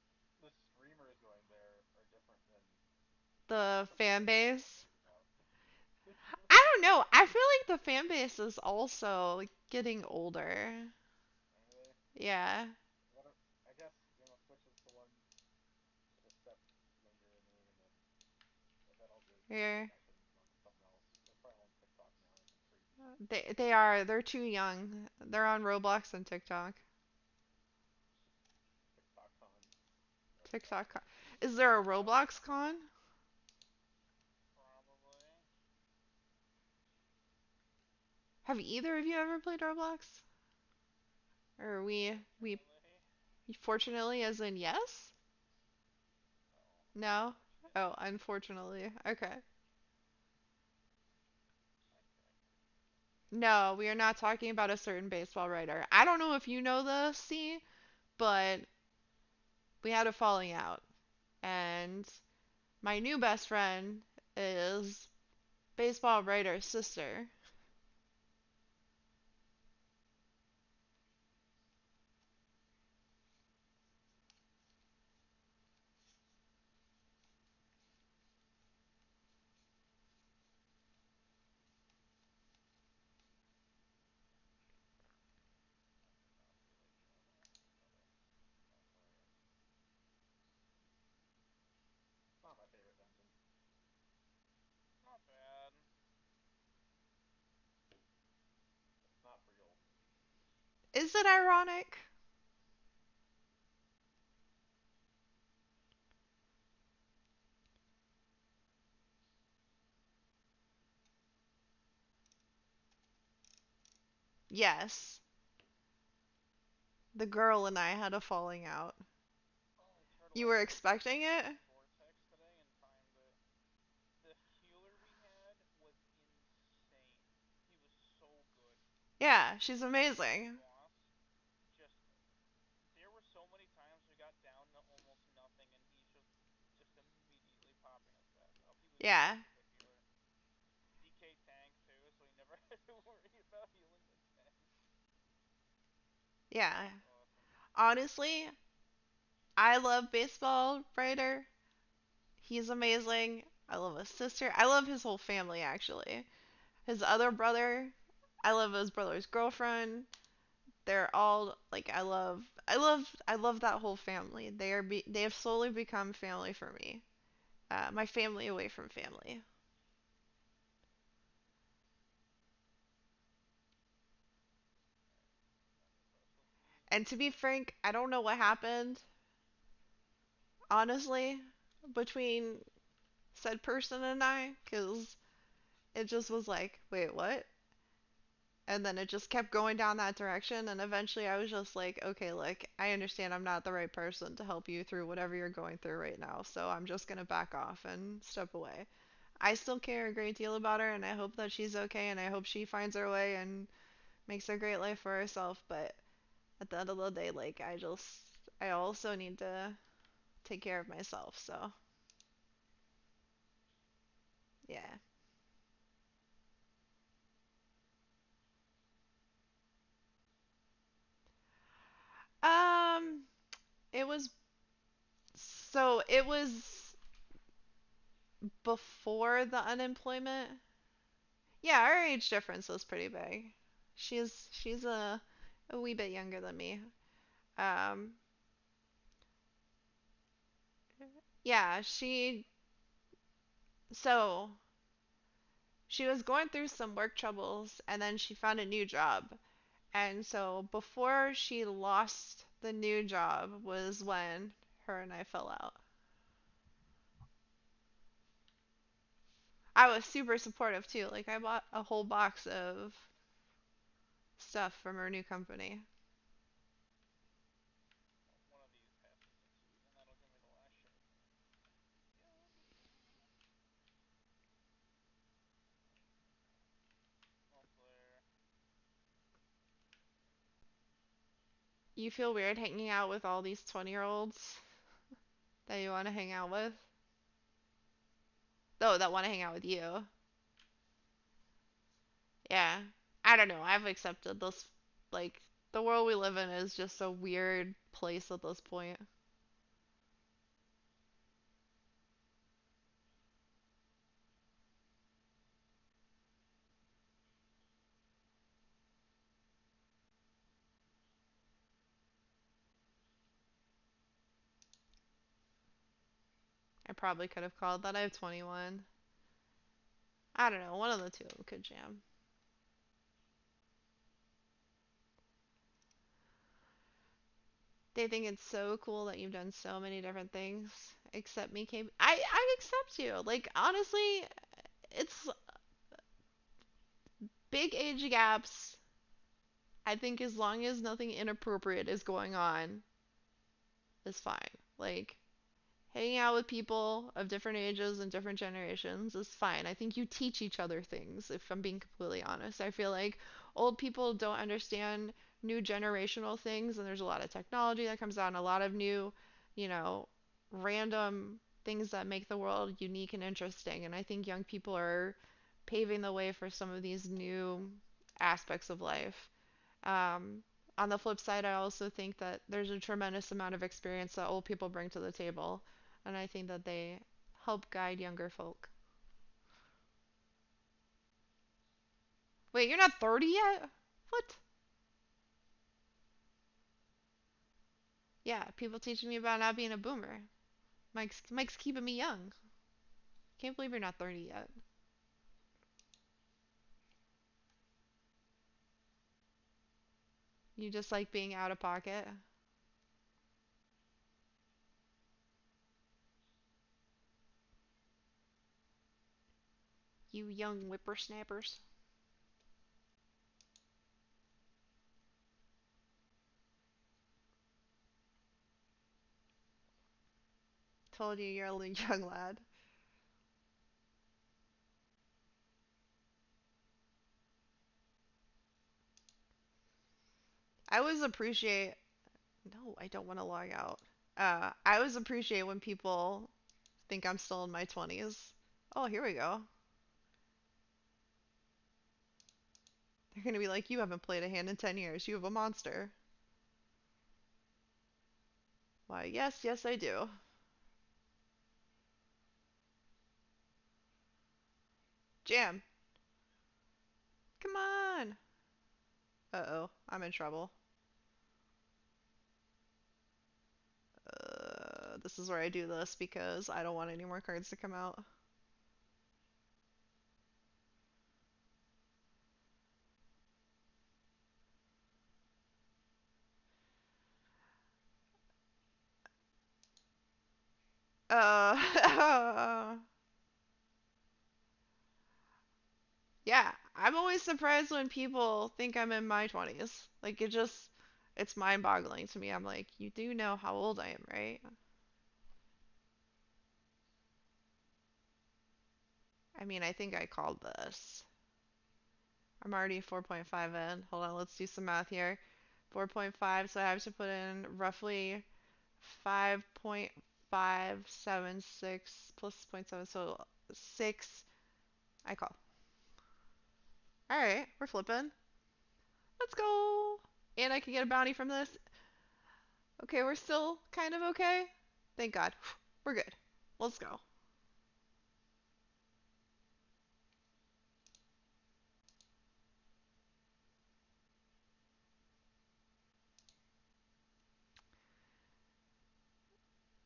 the streamers going there are different than The some of the fan players that I'm base. thinking about. I don't know. I feel like the fan base is also getting older. Anyway, Yeah. what I guess Twitch is the one a step younger than me, and then I bet all the Here. generations on something else. They're probably on TikTok now or some crazy shit. They are. They're too young. They're on Roblox and TikTok. TikTok con. That's TikTok. awesome. Is there a Roblox con? Probably. Have either of you ever played Roblox? Or we Unfortunately. fortunately as in yes? No, No? Oh, unfortunately. unfortunately. Okay. I tried to. No, we are not talking about a certain baseball writer. I don't know if you know this, see, but we had a falling out. And my new best friend is baseball writer's sister. I do not feel like joining. That's hilarious. It's not my favorite dungeon. Not bad. It's not real. Is it ironic? Yes. The girl and I had a falling out. Oh, I tried You were watching expecting it? Vortex today and timed it. The healer we had was insane. He was so good. Yeah, she's His amazing. boss, just there were so many times we got down to almost nothing and he's just immediately popping us back up. He was Yeah, such a good healer. DK tank too, so we never had to worry about healing the tank. It yeah. was awesome. Honestly, I love baseball writer. He's amazing. I love his sister. I love his whole family actually. His other brother, I love his brother's girlfriend. They're all like I love that whole family. They have slowly become family for me. My family away from family. I'm impressed with these. And to be frank, I don't know what happened, honestly, between said person and I, because it just was like, wait, what? And then it just kept going down that direction, and eventually I was just like, okay, look, I understand I'm not the right person to help you through whatever you're going through right now, so I'm just gonna back off and step away. I still care a great deal about her, and I hope that she's okay, and I hope she finds her way and makes a great life for herself, but at the end of the day, like, I also need to take care of myself, so yeah. Um, it was it was before the unemployment. Yeah, our age difference was pretty big. She's a wee bit younger than me. Um, yeah, so she was going through some work troubles and then she found a new job. And so before she lost the new job was when her and I fell out. I was super supportive too. Like I bought a whole box of stuff from her new company. Well, one of these has to succeed, and that'll give me the last share coin. Yep. Multiplayer. You feel weird hanging out with all these 20-year-olds that you want to hang out with? Oh, that want to hang out with you. Yeah. I don't know. I've accepted this. Like, the world we live in is just a weird place at this point. I probably could have called that. I have 21. I don't know. One of the two of them could jam. They think it's so cool that you've done so many different things. Accept me, Kate. I accept you. Like, honestly, it's big age gaps. I think as long as nothing inappropriate is going on, is fine. Like, hanging out with people of different ages and different generations is fine. I think you teach each other things, if I'm being completely honest. I feel like old people don't understand new generational things, and there's a lot of technology that comes out and a lot of new, you know, random things that make the world unique and interesting. And I think young people are paving the way for some of these new aspects of life. Um, on the flip side, I also think that there's a tremendous amount of experience that old people bring to the table, and I think that they help guide younger folk. Wait, you're not 30 yet? What? Yeah, people teaching me about not being a boomer. Mike's keeping me young. Can't believe you're not 30 yet. You just like being out of pocket. You young whippersnappers. Told you you're a young lad. I always appreciate. No, I don't want to log out. I always appreciate when people think I'm still in my 20s. Oh, here we go. They're going to be like, you haven't played a hand in 10 years. You have a monster. Why, yes, yes, I do. Jam. Come on. Uh-oh, I'm in trouble. This is where I do this because I don't want any more cards to come out. Uh, yeah, I'm always surprised when people think I'm in my 20s. Like, it's mind-boggling to me. I'm like, you do know how old I am, right? I mean, I think I called this. I'm already 4.5 in. Hold on, let's do some math here. 4.5, so I have to put in roughly 5.576 plus zero point 0.7, so 6. I call. Alright, we're flipping. Let's go! And I can get a bounty from this. Okay, we're still kind of okay. Thank God. We're good. Let's go.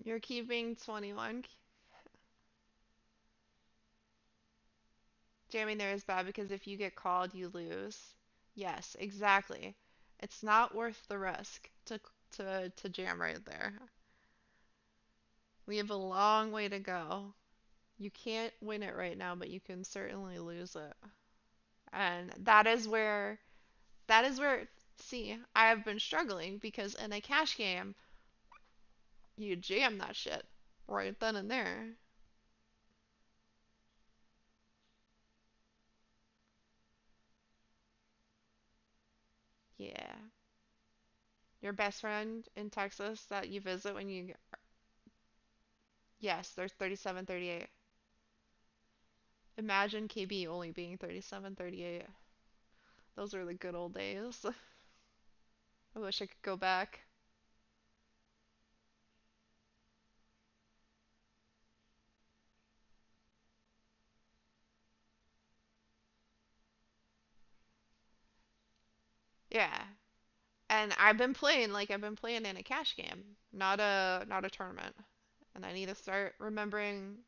You're keeping 21. Jamming there is bad because if you get called, you lose. Yes, exactly. It's not worth the risk to jam right there. We have a long way to go. You can't win it right now, but you can certainly lose it. And that is where see, I have been struggling because in a cash game, you jam that shit right then and there. Yeah. Your best friend in Texas that you visit when you yes, they're 37, 38. Imagine KB only being 37, 38. Those were the good old days. I wish I could go back. Yeah. And I've been playing in a cash game, not a tournament. And I need to start remembering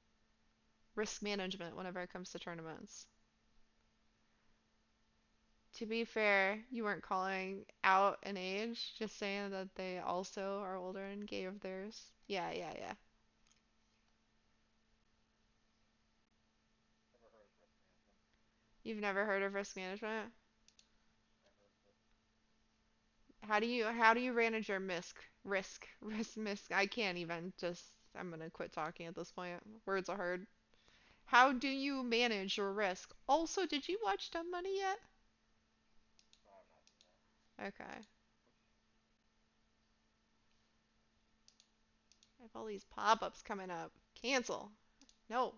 risk management whenever it comes to tournaments. To be fair, you weren't calling out an age, just saying that they also are older and gave theirs. Yeah, yeah, yeah. Never heard of risk management. You've never heard of risk management? Never heard of it. How do you manage your risk? Risk, misc? I can't even just. I'm gonna quit talking at this point. Words are hard. How do you manage your risk? Also, did you watch Dumb Money yet? No, I have not seen that. Okay. I have all these pop-ups coming up. Cancel. No.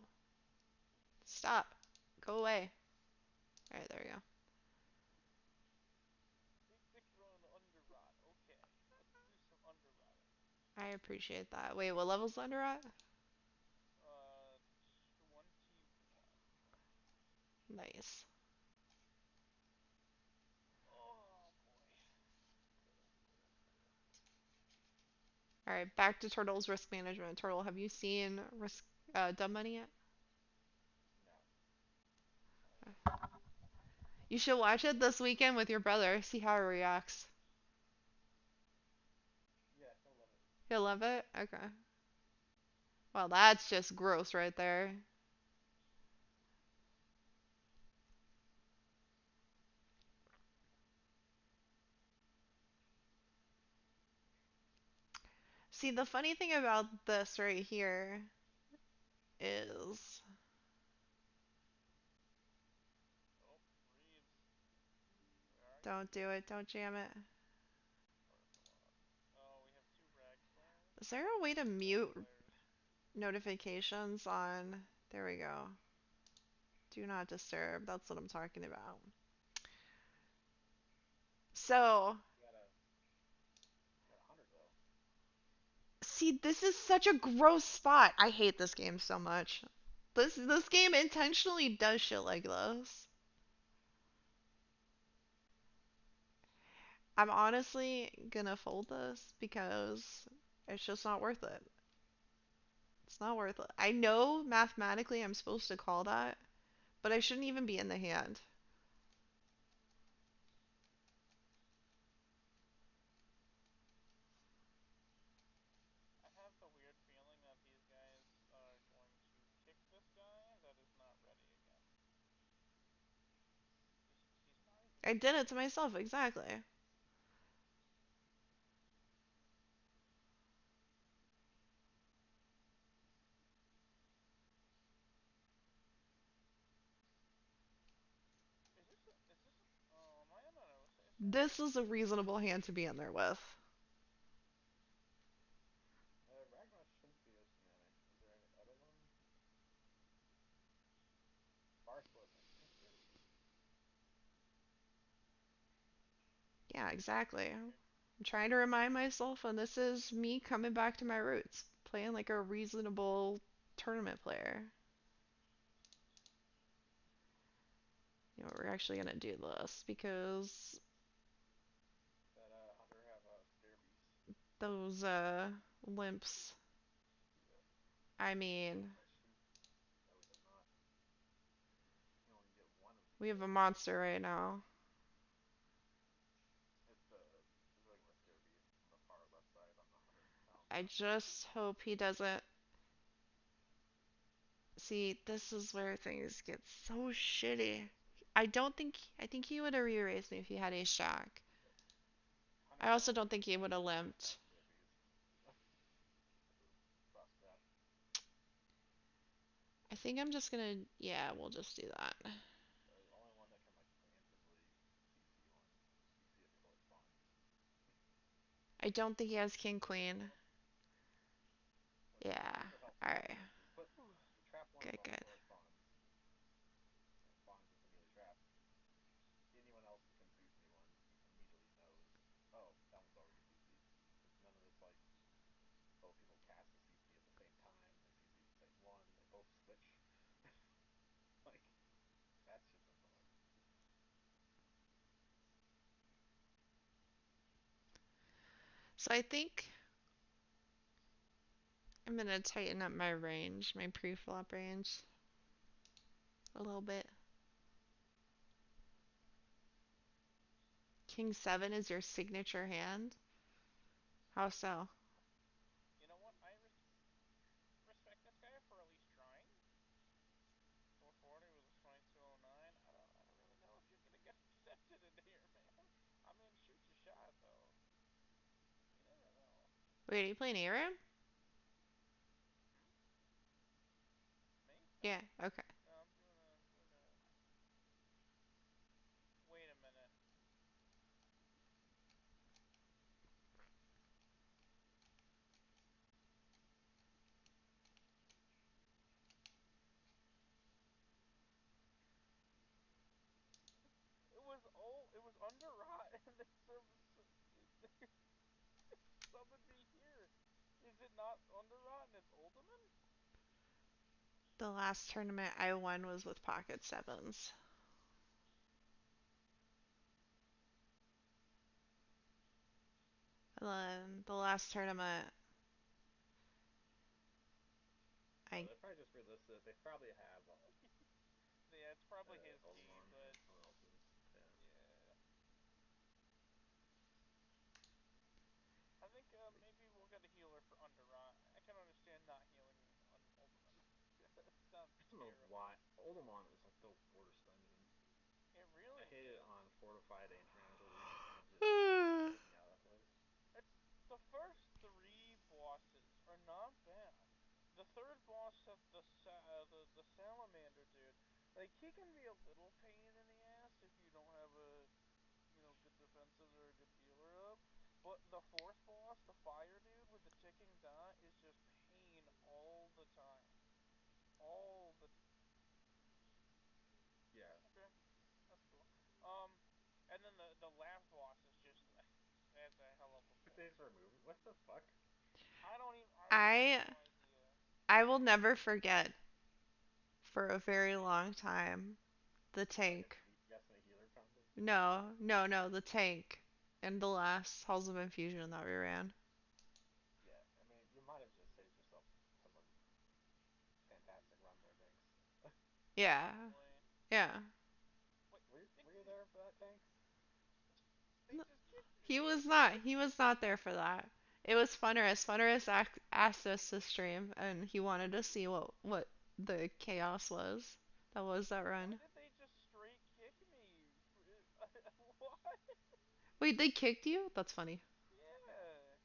Stop. Go away. Alright, there we go. Big Dick run underrot. Okay, let's do some underrotting. I appreciate that. Wait, what level's under at? 21. Nice. Oh boy. Cold, cold, cold. Alright, back to Turtle's risk management. Turtle, have you seen risk Dumb Money yet? No, I have not. You should watch it this weekend with your brother. See how he reacts. Yeah, he'll love it. He'll love it? Okay. Well, that's just gross right there. See, the funny thing about this right here is Oh, Reeves. Where are don't you? do it, don't jam it. Where's the log? Oh, we have two rag players. Is there a way to Two rag mute players. notifications on? There we go. Do not disturb. That's what I'm talking about. So, You got 100 though. see, this is such a gross spot. I hate this game so much. This game intentionally does shit like this. I'm honestly gonna fold this because it's just not worth it. It's not worth it. I know mathematically I'm supposed to call that, but I shouldn't even be in the hand. I have the weird feeling that these guys are going to kick this guy that is not ready again. He's not even I did ready. it to myself, exactly. Oh, am I on an OSA's now? This is a reasonable hand to be in there with. Ragnar shouldn't be oceanic. Is there any other one? Bar split, I think there is. Yeah, exactly. Okay. I'm trying to remind myself, and this is me coming back to my roots, playing like a reasonable tournament player. You know, we're actually gonna do this because That Hunter have stair beast? those limps. Yep. I mean, Oh shoot. No, he does not. He only get one of the we have a monster right now. it's the regular stair beast on the far left side on the 100 pound I monster. just hope he doesn't. See, this is where things get so shitty. I think he would have re-raised me if he had a shack. I Hunter also probably don't think he would have wants limped. that stair beast. Trust that. I think I'm just gonna, yeah, we'll just do that. The only one that can like preemptively CC CC it before it spawns. I don't think he has king queen. Hold up. Which Yeah. would help him Alright. out. If you put you trap one of Good, them good. before it spawns, and it spawns with the melee trap, anyone else who can boost anyone immediately knows, oh, that one's already CC'd. It's none of this like, oh, people cast the CC at the same time, they CC the same one, they both switch. Like, that's just annoying. So I think I'm gonna tighten up my range, my pre-flop range, a little bit. King 7 is your signature hand? How so? You know what? Respect this guy for at least trying. 440 was a 2209. I don't really know if you're gonna get accepted in here, man. I mean, shoot your shot though. You never know. Wait, are you playing ARAM? Yeah, okay. I'm doing a. Wait a minute. It was old. It was under rot, and they summoned me here. Is it not under rot and it's Ultimate? The last tournament I won was with pocket sevens. And then the last tournament Oh, I they probably just relisted it. They probably have Yeah, it's probably his key, Oldemon or but someone else's. Yeah. yeah. I think maybe we'll get a healer for under rot. I can understand not healing on Ultimate. It sounds I don't know terrible. why Oldemon is like the worst. I mean, It I really hate it is. on fortified and tyrannical regions because it just takes me out of that place. It's the first three bosses are not bad. The third boss of the salamander dude, like he can be a little pain in the ass if you don't have a good defenses or a good healer up. But the fourth boss, the fire dude with the ticking dot, is just pain all the time. All the Yeah. okay, that's cool. Um, and then the last boss is just adds a hell of a But they force. just removed it. What the fuck? I have I no idea. I will never forget for a very long time the Like a tank. yes and a healer combo. No, no, no, the tank and the last Halls of Infusion that we ran. Yeah. I mean, you might have just saved yourself some fantastic run there, Jinx. Yeah. Probably. Yeah. Wait, Were you there for that tank? they just kicked me. He was not. He was not there for that. It was Funnerus. Funnerus asked us to stream, and he wanted to see what the chaos was. That was that Why run. did they just straight kick me? What? Wait, they kicked you? That's funny. Yeah.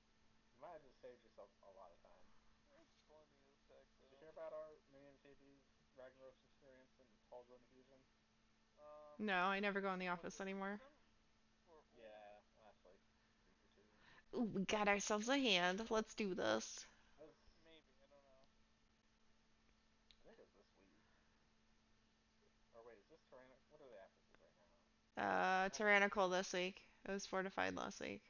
You might have just saved yourself a lot of time. That's funny as heck, Did you though. hear about our Minion KB's Ragnaros experience in Halls of Infusion? Um, No, I never go in the was office it anymore. recent or old? Yeah, last like week or two. Ooh, we got ourselves a hand. Let's do this. That was, Maybe I don't know. I think it was this week. Or wait, is this Tyrannic? What are the affixes right now? Might be this Tyrannical week. this week. It was fortified last week.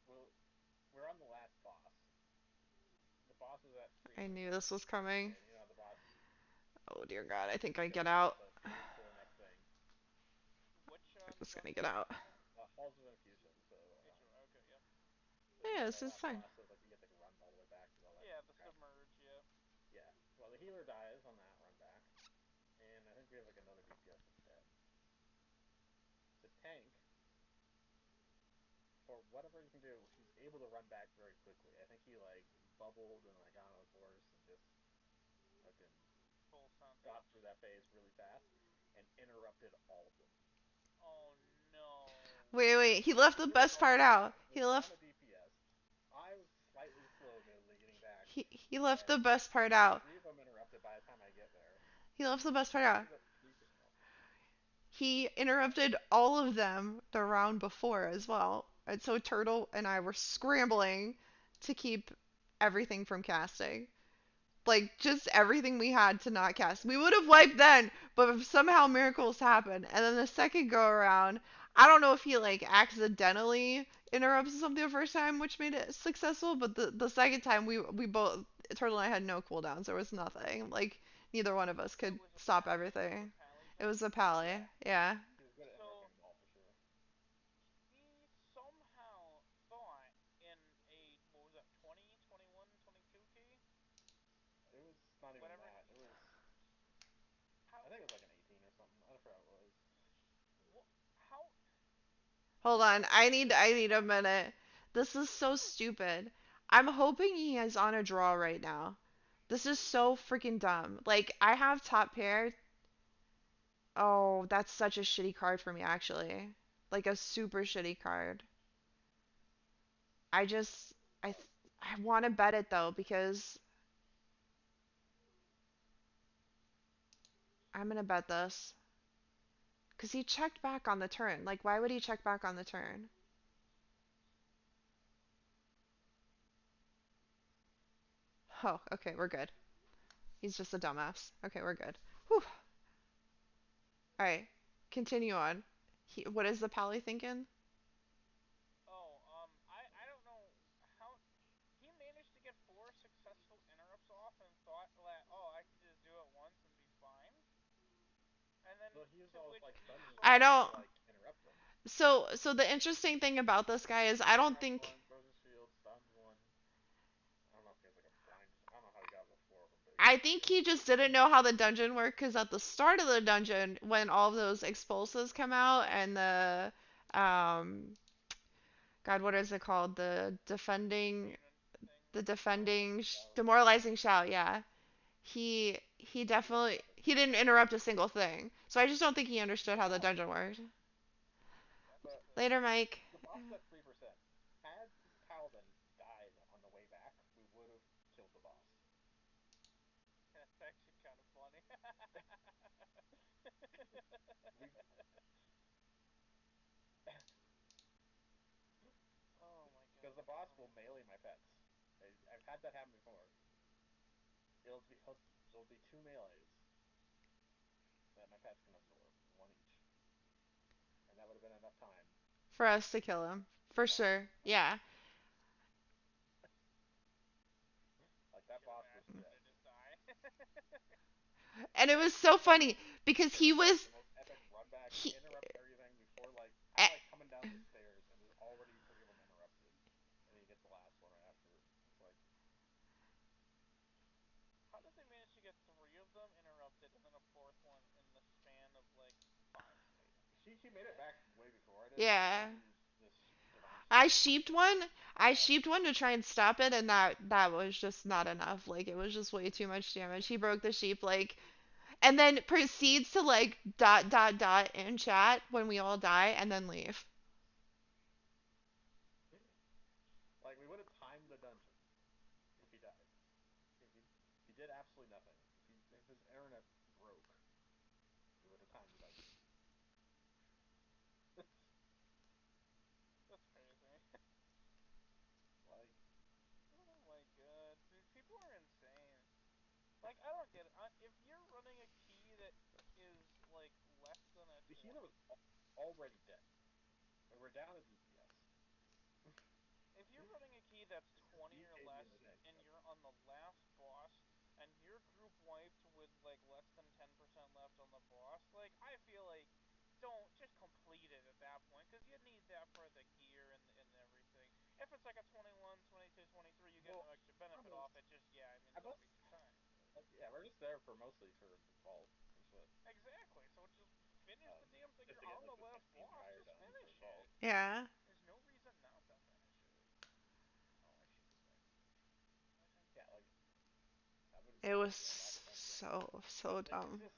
Well, we're on the last boss. The boss is at I 300 knew this points. was coming. And you know how the boss Oh dear God, I think I get goes on out. to move to the next thing. Which I'm just gonna get dungeon are out. we in? Halls of Infusion. So, Okay, yep. Yeah, you know, this the is last fine. boss, so like you get to run all the way back to all that Yeah, the crap. submerge. Yep. Yeah. Well, the healer dies on that run back, and I think we have like another DPS that's dead. The tank, for whatever he can do, he's able to run back very quickly. I think he like bubbled and like got on his horse and just fucking Full got Suntage. through that phase really fast and interrupted all of them. Oh no. Wait, wait. He left the He was best on part out. He on left. a DPS. I was slightly slow, admittedly, getting back, He left the and best part out. three of them interrupted by the time I get there. He left the best part I think out. he's at 3% health now. He interrupted all of them the round before as well. And so Turtle and I were scrambling to keep everything from casting. Like just everything we had to not cast. We would have wiped then, but if somehow miracles happened. And then the second go around, I don't know if he like accidentally interrupted something the first time, which made it successful, but the second time we both Turtle and I had no cooldowns. There was nothing. Like neither one of us So it could was a stop pally. It was a everything. pally It was tank. a pally. Yeah, Yeah. he was good at So interrupting them all for sure. he somehow thought in a what was that 20, 21, 22 key, It was not even whatever that. he It was, how I think it was like an 18 or something. I forgot what it was. what how Hold on. so I need a minute. This is so stupid. I'm hoping he is on a draw right now. This is so freaking dumb. Like I have top pair. Oh, that's such a shitty card for me actually. Like a super shitty card. I just I th- I want to bet it though because I'm gonna bet this because he checked back on the turn. Like, why would he check back on the turn? Oh, okay, we're good. He's just a dumbass. Okay, we're good. Whew. All right, continue on. What is the pally thinking? Oh, I don't know how he managed to get four successful interrupts off and thought that, oh, I can just do it once and be fine. And then So he used to all his which like he dungeon I stuff saw, to don't. like interrupt them. So the interesting thing about this guy is I don't Interrupts think one, throws his shield, stuns one. I don't know if he has like a blind. I don't know how he got all four of them, but he I got think four. he just didn't know how the dungeon worked because at the start of the dungeon, when all of those explosives come out and um, God, what is it called? Demon thing, The Demoralizing defending, shout. demoralizing shout. Yeah, he He didn't definitely interrupt it. he didn't interrupt a single thing. So I just don't think he understood how the Oh, dungeon worked. that's but the Later, Mike. the boss was at 3%. Had Paladin died on the way back, we would have killed the boss. that's actually kind of funny. We Oh my because the god, boss funny. will melee my pets. I've had that happen before. It'll be two melees that my pets can absorb, one each, and that would have been enough time For us to kill him. to kill For the boss. sure. Yeah. Like that Can you boss was imagine if yeah. they just die? And it was so funny because It's he like was the most epic run back. He he interrupts everything before like I'm eh, like coming down the stairs and there's already three of them interrupted, and then he gets the last one right after. It's like How did they manage to get three of them interrupted and then a fourth one in the span of like 5 seconds? she made it back way before I did. I yeah. tried to use this divine I shield, sheeped one. I but sheeped one to try and stop it, and that was just not enough. Like it was just way too much damage. He broke the sheep like, and then proceeds to like dot dot dot in chat when we all die, and then leave. like we would have timed the dungeon if he died. He did absolutely nothing. If his internet broke, we would have timed the dungeon. That's crazy. Like Oh my god, dude, people are insane. Like, I don't get it. If you're running a key that is like less than a the 20, healer was already dead. We were down a DPS. if you're running a key that's Just 20 or DK'd me in less the neck. and you're on the last boss and you're group wiped with like less than 10% left on the boss, like I feel like don't just complete it at that point because you need that for the gear and everything. If it's like a 21, 22, 23, you get Well, no extra benefit almost. off it. Just yeah, I mean I don't must. waste your time. But Like, yeah, we're just there for mostly for the vault and shit. exactly. So just finish the damn thing. Just You're to get on like the the last 16 boss. fire Just done for finish vault. it. Yeah. There's no reason not to finish it. Oh, I should be back. Why did I Yeah, move like that? I would have It said was like going back and forth again. so Like it's dumb. just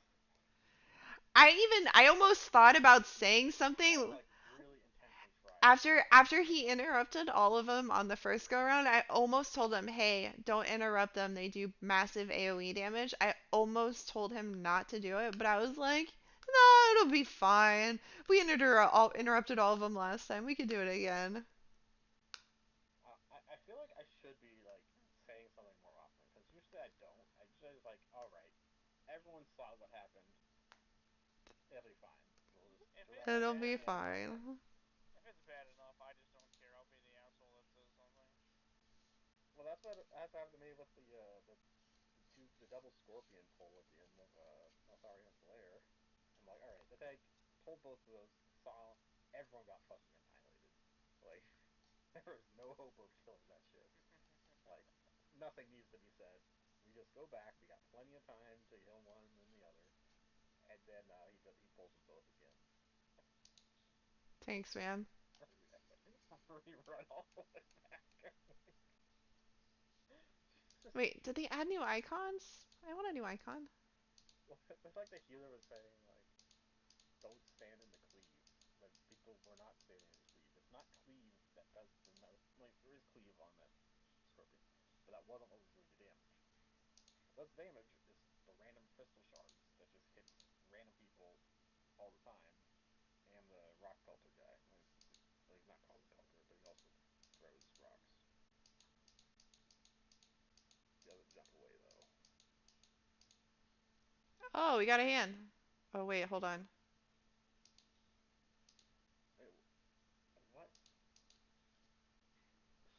I almost thought about saying he had to something like really intentionally try to do it. after he interrupted all of them on the first go round. I almost told him, "Hey, don't interrupt them. They do massive AoE damage." I almost told him not to do it, but I was like, "No, it'll be fine. We interrupted all of them last time. We could do it again." I feel like I should be like saying something more often because usually I don't. I usually just like, all right, everyone saw what happened. It'll be fine. We'll just If do it's that It'll again bad be and it'll be enough, fine. fine. if it's bad enough, I just don't care. I'll be the asshole that says something. Well, that's what happened to me with the double scorpion pull at the end of Maltharian's Lair. I'm like, all right, the tank pulled both of those, saw everyone got fucking annihilated. Like there was no hope of killing that shit. Like nothing needs to be said. We just go back. We got plenty of time to kill one and the other, and then he pulls them both again. Thanks, man. Rerun all the way back. Wait, did they add new icons? I want a new icon. It's like the healer was saying, like, don't stand in the cleave. But people were not standing in the cleave. not cleave that does the most. Like there is cleave on that scorpion, but that wasn't what was doing the damage. What does damage is the random crystal shards that just hits random people all the time, and the rock pelter guy. Well, he's not called a pelter, but he also throws rocks. He doesn't jump away though. Oh, we got a hand. Oh wait, hold on. Hey, what?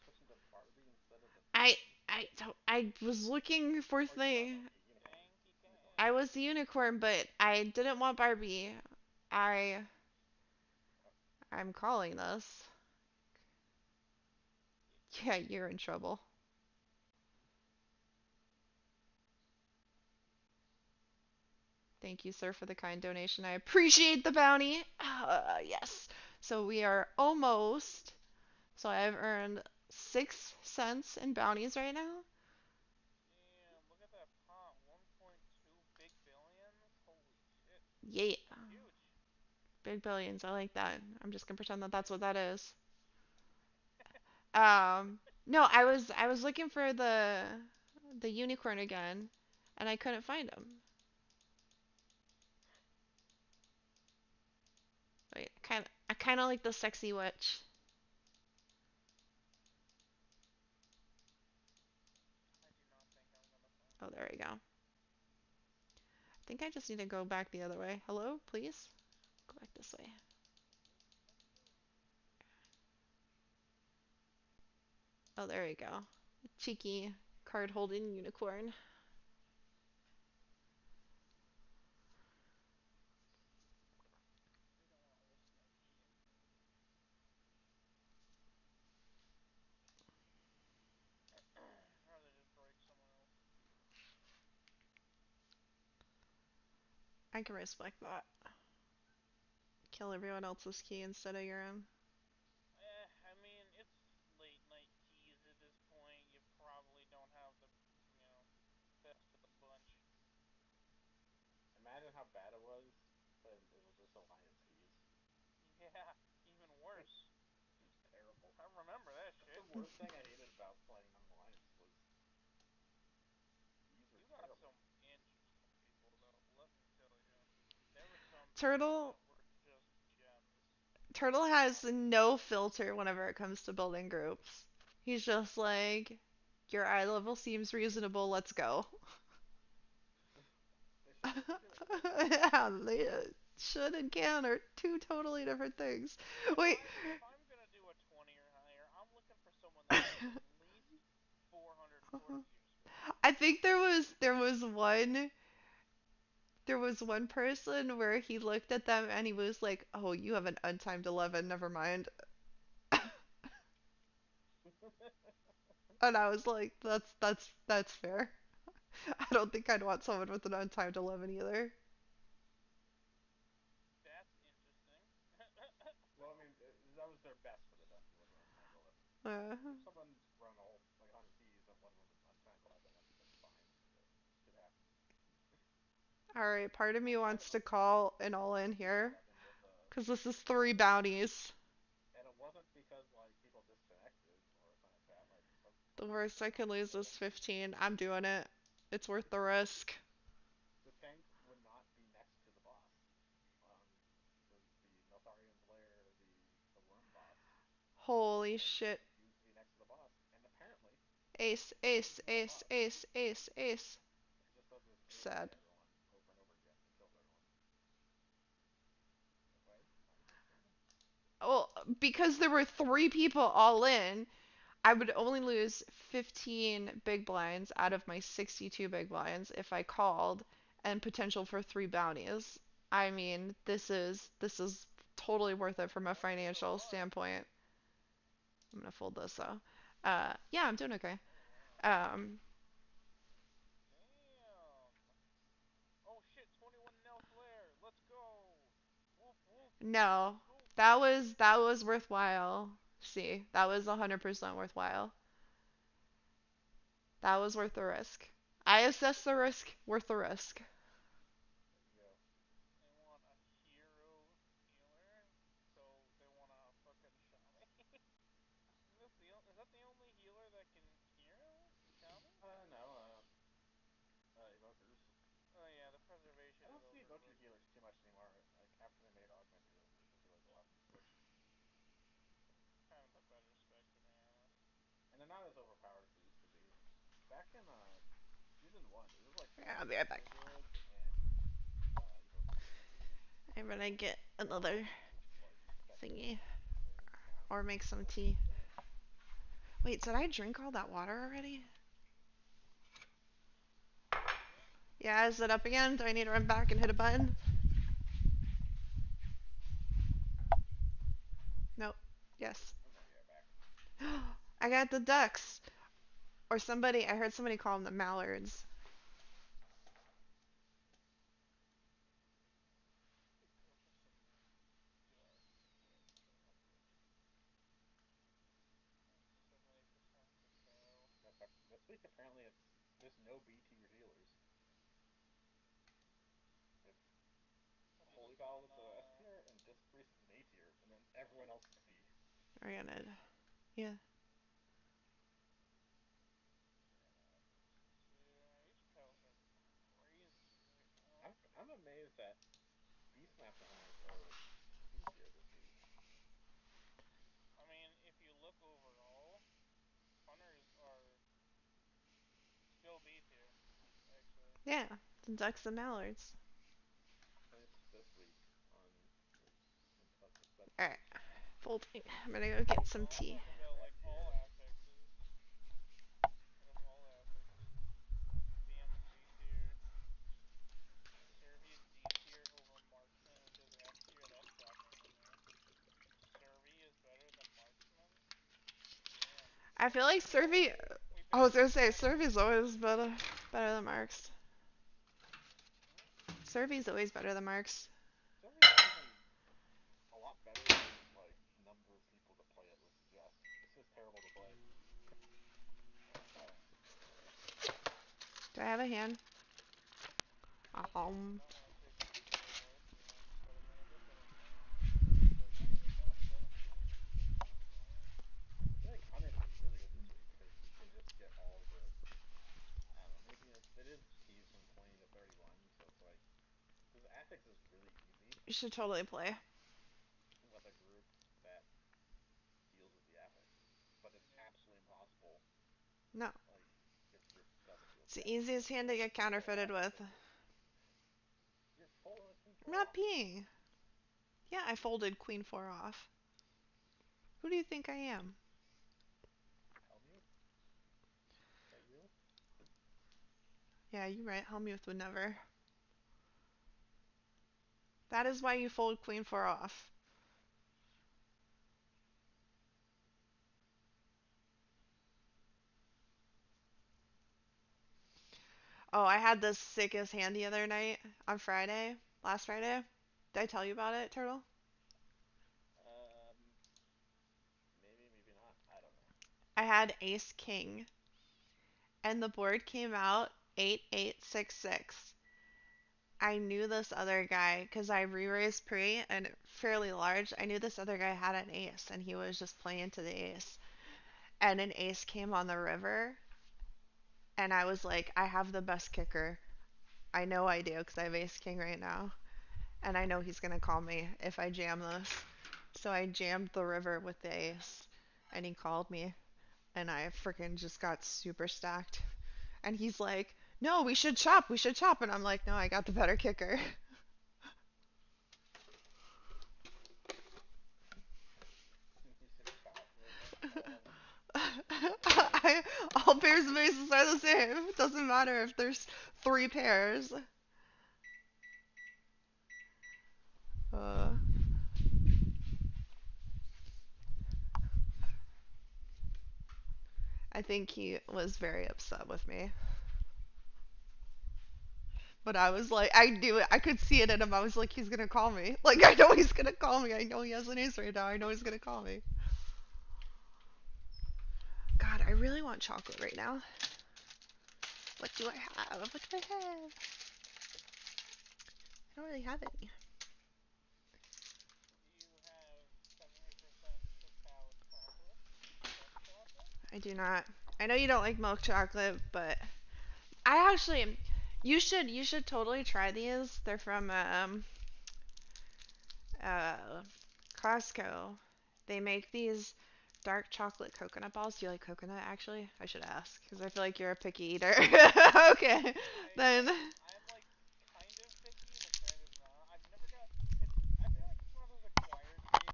Switching to Barbie instead of the I Pikachu? I was looking for Or you not? thing. Okay, unicorn. Dang, he Unicorn. I can. was the unicorn, but I didn't want Barbie. I Uh, I'm calling this. Yeah, you're in trouble. Thank you, sir, for the kind donation. I appreciate the bounty. Yes. So we are almost. So I've earned 6 cents in bounties right now. Damn, look at that pot. 1.2 big billions. Holy shit. Yeah, That's huge. big billions. I like that. I'm just gonna pretend that that's what that is. No, I was looking for the unicorn again, and I couldn't find him. Wait, I kind of like the sexy witch. I do not think I'm gonna find Oh, him. there we go. I think I just need to go back the other way. Hello, please? Go back this way. Oh, there we go. Cheeky card holding unicorn. We don't want to listen to Ian. I'd rather just break someone else's key. I can respect that. Kill everyone else's key instead of your own. I mean, it's late night keys at this point. You probably don't have the, best of the bunch. Imagine how bad it was when it was just alliance keys. Yeah, even worse. It was terrible. I remember that That's shit. the worst thing I hated about playing on alliance was keys were You got terrible. some interesting people, though, let me tell you. There were some people Turtle that were just gems. Turtle has no filter whenever it comes to building groups. He's just like, your eye level seems reasonable. Let's go. They should too. Yeah, they should and can are two totally different things. Wait, If I'm gonna do a 20 or higher, I'm looking for someone that has at least 440 gear score. I think there was one person where he looked at them and he was like, "Oh, you have an untimed 11. Never mind." And I was like, "That's fair." I don't think I'd want someone with an untimed 11 either. That's interesting. Well, I mean, that was their best for the dungeon was an untimed 11. Uh, If someone's run a whole like 100 keys and one of them is untimed 11, that's fine. Shit happens. all right, part of me I had wants an to call an all in untimed here 11 with a because this is 3 4, bounties. and it wasn't because like people disconnected or something like that. Like The I was worst I playing on could lose is hard. 15. I'm doing it. It's worth the risk. The tank would not be next to the boss. Um, the Meltharian's Lair, the worm boss. Holy Like shit. he was to be next to the boss, and apparently Ace, he couldn't ace, beat the ace, boss. ace, ace, ace. He just does this AoE Sad. at everyone over and over again and kills everyone. Like, why are you doing so much? Well, because there were 3 people all in, I would only lose 15 big blinds out of my 62 big blinds if I called, and potential for 3 bounties. I mean, this is totally worth it from a That's a good financial run. standpoint. I'm gonna fold this though. Yeah, I'm doing okay. Oh wow. Um, Damn. Oh shit, 21 Nell Flare. Let's go. Whoop whoop. no, Scoop. that was worthwhile. See, that was 100% worthwhile. That was worth the risk. I assess the risk, worth the risk. There you go. They want a hero healer, so they want to fucking shot me. Is that the only healer that can heal? Kami? No, evokers. Oh yeah, the preservation I is don't see over, evoker but healers too much anymore. Like after they made augment healers, I feel like a lot of them switched, kind of the better spec to be honest. and they're not as overpowered as they used to be. Back in season one, it was like Yeah, I'll only be right back. healer druids and evokers. I'm gonna get Now another augment is just like second thingy best in count. or make some tea. Wait, did I drink all that water already? Yep. Yeah, is it up again? Do I need to run back and hit a button? Nope. Yes. I'm gonna be right back. I got the ducks. Or somebody, I heard somebody call them the mallards. Could go for some dark chocolate. 70% cacao. This week apparently there's no B tier healers. It's What are you Holy looking Battle on? is the S tier and Disc Priest is an A tier, and then everyone else is C. Granted. Yeah. These pals are crazy right now. I'm amazed that Beast Master hunters are B tier this week. I mean, if you look overall, hunters are still B tier, actually. Yeah. The ducks and mallards. At least this week on in Alright. spreadsheets. Folding. I'm gonna go get some Well, I'm tea. talking about Back like all here. affixes. Out of all affixes, BM's B tier. Survey is D tier over Marksman, which is S tier. That's shocking to me. Survey is better than Marksman. Damn. I feel like Survey. We I was barely gonna even say got a. Survey's always better than Marks. Hmm? Survey's always better than Marks. Survey's not even a lot better than like the number of people that play it would suggest. It's just terrible to play. Do I have a hand? I Um. don't want to take the skill away from him, but I mean, I guess I don't blame him either. Because, I mean, he's got a 17, so it's not great. I feel like Hunters is really good this week because you can just get all the I don't know, maybe it is keys from 20 to 31, so it's like because Affix is really easy You should totally play. with a group that deals with the Affix, but it's Yeah. absolutely impossible No. like if the group doesn't deal with It's the the Affix. easiest Like hand to get full counterfeited with. Affix is you're full on Queen I'm 4 not off. peeing. Yeah, I folded Queen 4 off. Who do you think I am? Helmuth? Is that you? Yeah, you're right. Helmuth would never. That is why you fold Queen 4 off. Oh, I had the sickest hand the other night on Friday. Last Friday. Did I tell you about it, Turtle? Um, maybe not. I don't know. I had Ace King, and the board came out 8866. I knew this other guy because I re-raised pre and fairly large. I knew this other guy had an ace and he was just playing to the ace. And an ace came on the river, and I was like, I have the best kicker. I know I do because I have ace king right now. And I know he's going to call me if I jam this. So I jammed the river with the ace, and he called me, and I freaking just got super stacked. And he's like, no, we should chop. And I'm like, no, I got the better kicker. You said chop. Like, oh, I, all pairs of aces are the same. It doesn't matter if there's three pairs. Uh, I think he was very upset with me. But I was like, I knew it. I could see it in him. I was like, he's gonna call me. Like, I know he's gonna call me. I know he has an ace right now. I know he's gonna call me. God, I really want chocolate right now. What do I have? What do I have? I don't really have any. You have 70% cacao chocolate, dark chocolate. I do not. I know you don't like milk chocolate, but I actually you should totally try these. They're from uh Costco. They make these dark chocolate coconut balls. Do you like coconut actually? I should ask because I feel like you're a picky eater. Okay. Then I'm like kind of picky, but kind of not. I've never got. It's. I feel like it's one of those acquired tastes.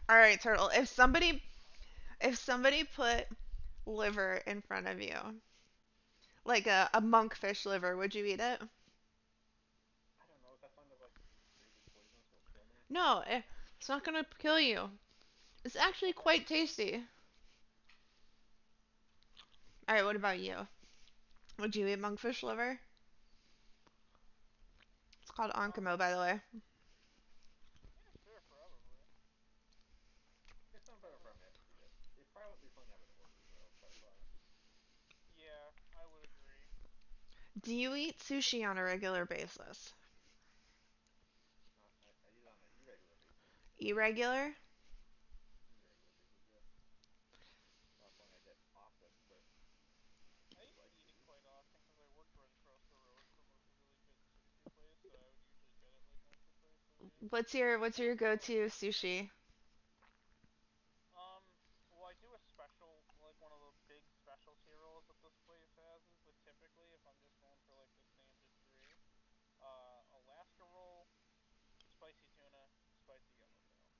all right, turtle. If somebody put liver in front of you, like a monkfish liver, would you eat it? I don't know. Is that kind of like weirdly poisonous or kill me? No, it's not gonna kill you. It's actually Okay. quite tasty. All right, what about you? Would you eat monkfish liver? It's called Um. onkimo, by the way. Yeah, sure, probably. It's not better if I have to eat it. It probably wouldn't be something I would order though, quite honestly. Yeah, I would agree. Do you eat sushi on a regular basis? I eat it on an irregular basis. Irregular? Irregular basis, yes. Not something I get often, but I do used to like eat it sushi. quite often because I worked right across the road from like a really good sushi place, so I would usually get it like once or twice a week. What's your go-to sushi? Um, well, I do a special, like one of the big specialty rolls that this place has, but typically, if I'm just going for like the standard three, Alaska roll, spicy tuna, spicy yellowtail.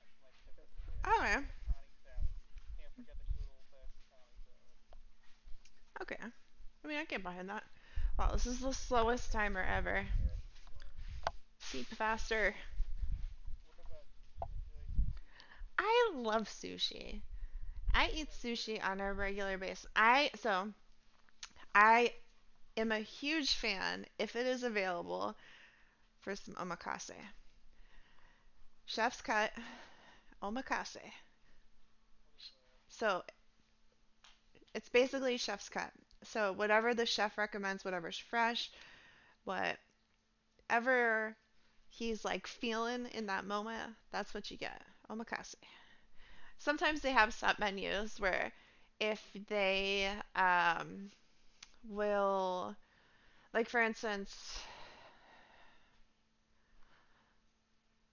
That's my I think that's typical something I go-to, do. Okay, and a connie salad. Can't forget the good old-fashioned connie salad. okay. I mean, I get behind that. Wow, this is the I slowest forget timer ever. where this is going. Seep faster. What about you? Do you enjoy sushi? I love sushi. I What eat about you? sushi on a regular basis. I am a huge fan, if it is available, for some omakase. Chef's cut omakase. What is that? So it's basically chef's cut. So whatever the chef recommends, whatever's fresh, whatever he's like feeling in that moment, that's what you get. Omakase. Sometimes they have set menus where if they will, like for instance,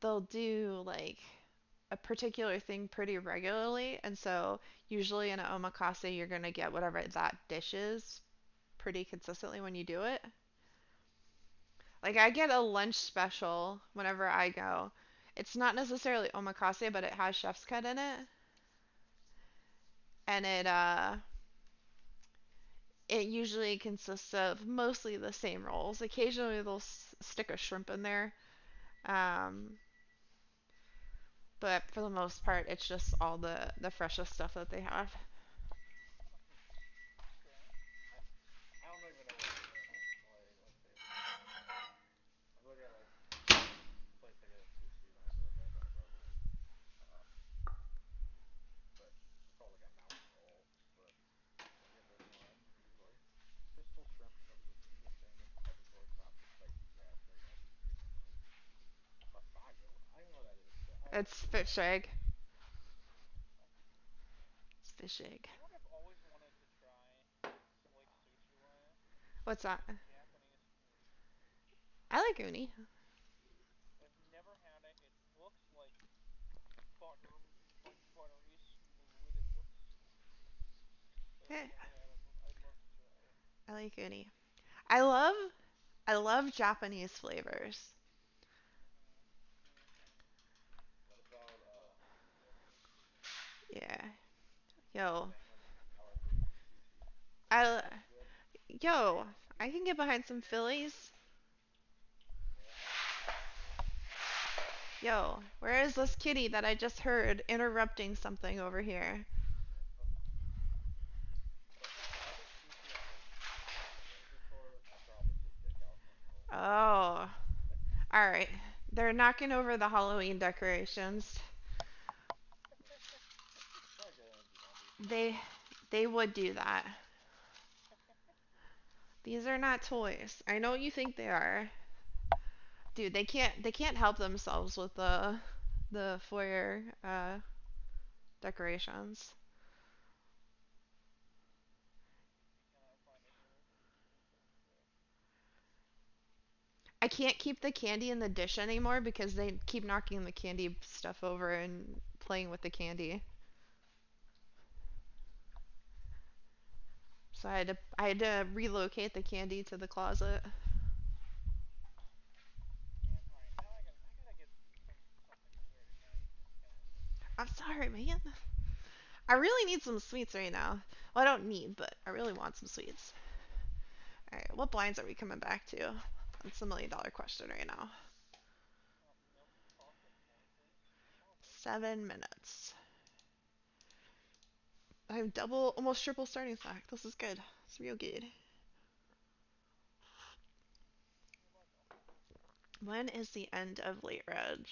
they'll do like a particular thing pretty regularly, and so usually in an omakase you're gonna get whatever that dish is pretty consistently when you do it. Like I get a lunch special whenever I go. It's not necessarily omakase, but it has chef's cut in it, and it usually consists of mostly the same rolls. Occasionally they'll stick a shrimp in there, um, but for the most part, it's just all the freshest stuff that they have. Okay. I I don't even know where to get. Like, let's see. I'm looking at like place to get sushi when I first got down the road. Uh, but it's called like a mountain roll. But I get this one usually. Crystal shrimp cooked with Cuban salmon, peppercorn topped with spicy crab, teriyaki chicken, and rice. Basago. I don't know what that is, but I It's assume fish that's egg. Okay. It's fish egg. You know what I've always wanted to try, like sushi-wise, What's that? is Japanese uni. I like uni. I've never had it. It looks like butter, like buttery smooth. It looks so Yeah, good. I'd love to try it. I like uni. I love I love Japanese flavors. Mhm. Mhm. what about Love me some Japanese cuisine. Yeah. Yo, salmon and sour cream sushi? I That's good. yo, I can get behind some Phillies. Yeah. Yo, where is this kitty that I just heard interrupting something over here? Yeah. So if I get sushi at like a grocery store, I probably just get California rolls. Oh, all right. They're knocking over the Halloween decorations. They they would do that. These are not toys. I know what you think they are. Dude, they can't help themselves with the foyer decorations. You cannot find any other solutions there. I can't keep the candy in the dish anymore because they keep knocking the candy stuff over and playing with the candy. So I had to relocate the candy to the closet. Man, alright, now I gotta get something started now. You just kinda I'm interrupted me. sorry, man. I really need some sweets right now. Well, I don't need, but I really want some sweets. All right, what blinds are we coming back to? That's the $1 million question right now. Milk chocolate cornflakes? Probably. 7 minutes. I have double, almost triple starting stack. This is good. It's real good. You're welcome. When is the end of late reg?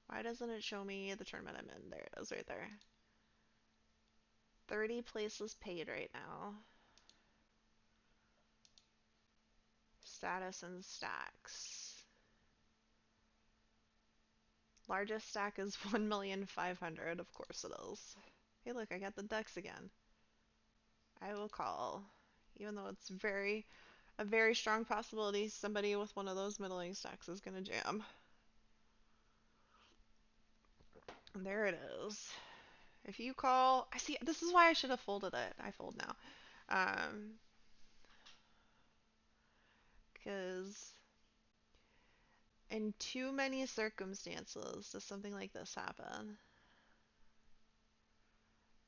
Why doesn't it show me the tournament I'm in? There it is, right there. 30 places paid right now. Status and stacks. Largest stack is 1,500,000. Of course it is. Hey, look, I got the decks again. I will call. Even though it's a very strong possibility somebody with one of those middling stacks is gonna jam. And there it is. If you call, I see. This is why I should have folded it. I fold now, because in too many circumstances does something like this happen.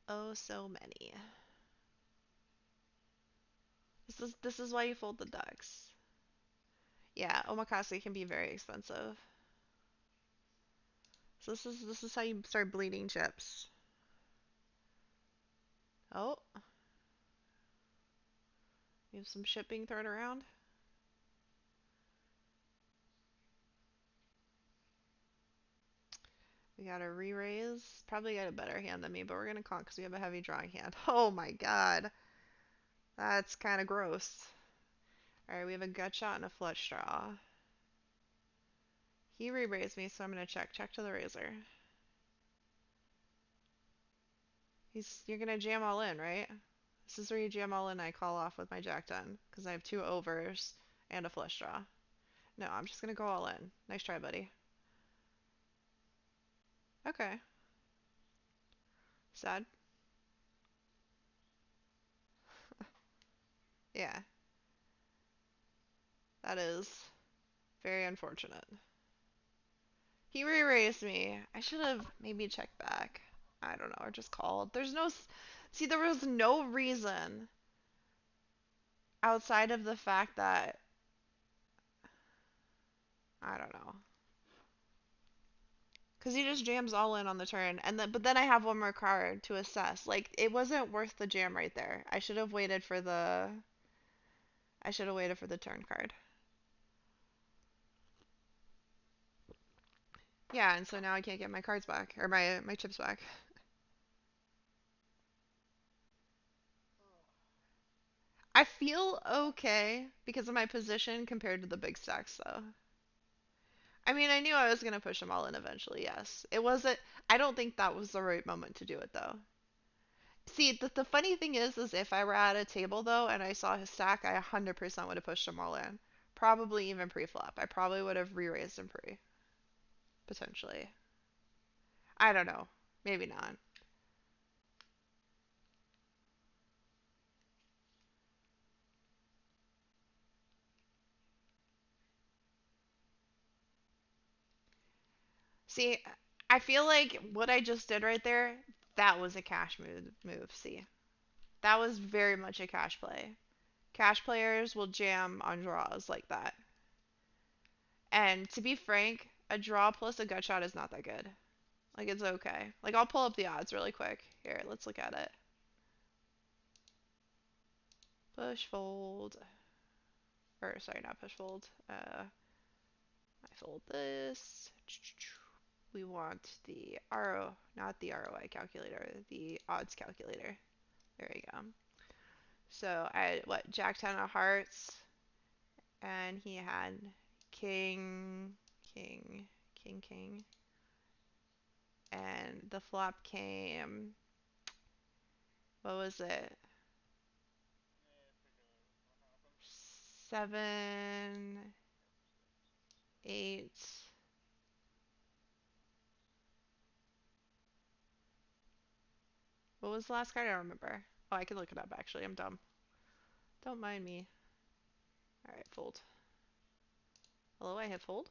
Oh, so many. This is why you fold the decks. Yeah, omakase can be very expensive. So this is how you start bleeding chips. Oh, we have some shit being thrown around. We got a re-raise. Probably got a better hand than me, but we're gonna call because we have a heavy drawing hand. Oh my god. That's kind of gross. Alright, we have a gut shot and a flush draw. He re-raised me, so I'm gonna check. Check to the razor. You're gonna jam all in, right? This is where you jam all in. I call off with my jack 10 because I have two overs and a flush draw. No, I'm just gonna go all in. Nice try, buddy. Okay. Sad. Yeah, that is very unfortunate. He re-raised me. I should have maybe checked back. I don't know, or just called. See, there was no reason outside of the fact that I don't know. Cause he just jams all in on the turn, and then I have one more card to assess. Like it wasn't worth the jam right there. I should have waited for the turn card. Yeah, and so now I can't get my cards back or my chips back. I feel okay because of my position compared to the big stacks though. I mean, I knew I was gonna push them all in eventually. Yes, it wasn't. I don't think that was the right moment to do it though. See, the funny thing is if I were at a table though and I saw his stack, I 100% would have pushed them all in. Probably even pre-flop. I probably would have re-raised him pre, potentially. I don't know. Maybe not. See, I feel like what I just did right there, that was a cash move. See, that was very much a cash play. Cash players will jam on draws like that. And to be frank, a draw plus a gut shot is not that good. Like it's okay. Like I'll pull up the odds really quick. Here, let's look at it. Push fold. Or sorry, not push fold. I fold this. we want the RO, not the ROI calculator, the odds calculator. There we go. So I had what, Jack 10 of hearts, and he had king, king, king, and the flop came. What was it? Yeah, I figured that was gonna happen. 7, Hyper stakes. 8. What was the last card? I don't remember. Oh, I can look it up actually. I'm dumb. Don't mind me. All right, fold. Hello, I hit fold.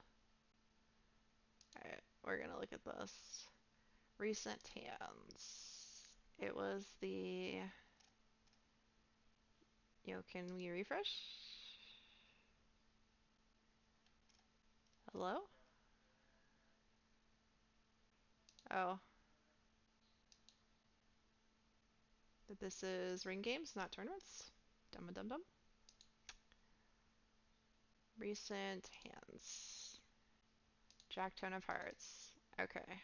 All right, we're gonna look at this. Recent hands. It was the. Can we refresh? Hello? Got him. Yeah, yeah, I'm there. Oh, that this is ring games, not tournaments. Dum dum dum. Recent hands. Jack 10 of hearts. Okay.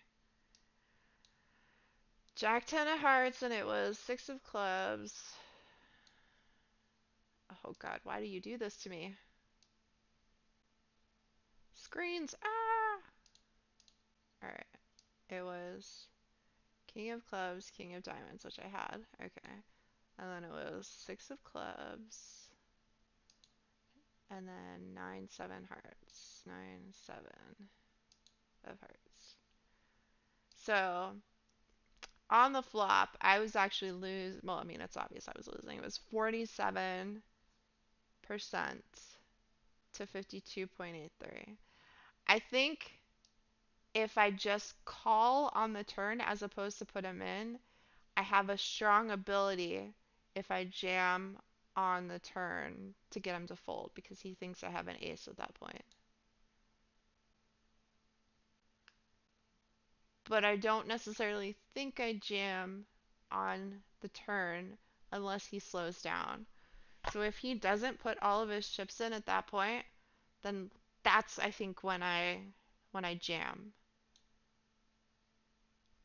Jack 10 of hearts, and it was 6 of clubs. Oh god, why do you do this to me? Screens! Ah! Alright. It was King of clubs, King of diamonds, which I had. Okay. And then it was 6 of clubs. And then 9, 7 hearts. 9, 7 of hearts. So on the flop, I was actually losing. Well, I mean, it's obvious I was losing. It was 47% to 52.83. I think if I just call on the turn as opposed to put him in, I have a strong ability if I jam on the turn to get him to fold because he thinks I have an ace at that point. But I don't necessarily think I jam on the turn unless he slows down. So if he doesn't put all of his chips in at that point, then that's I think when I jam.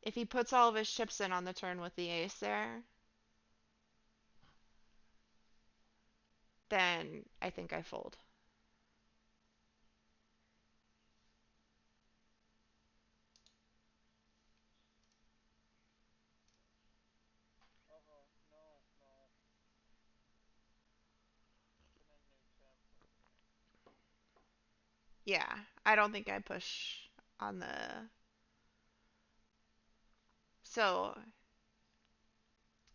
If he puts all of his chips in on the turn with the ace there, then I think I fold. Uh-oh. No, no. Open a new tab, please. Yeah, I don't think I push on the. So Find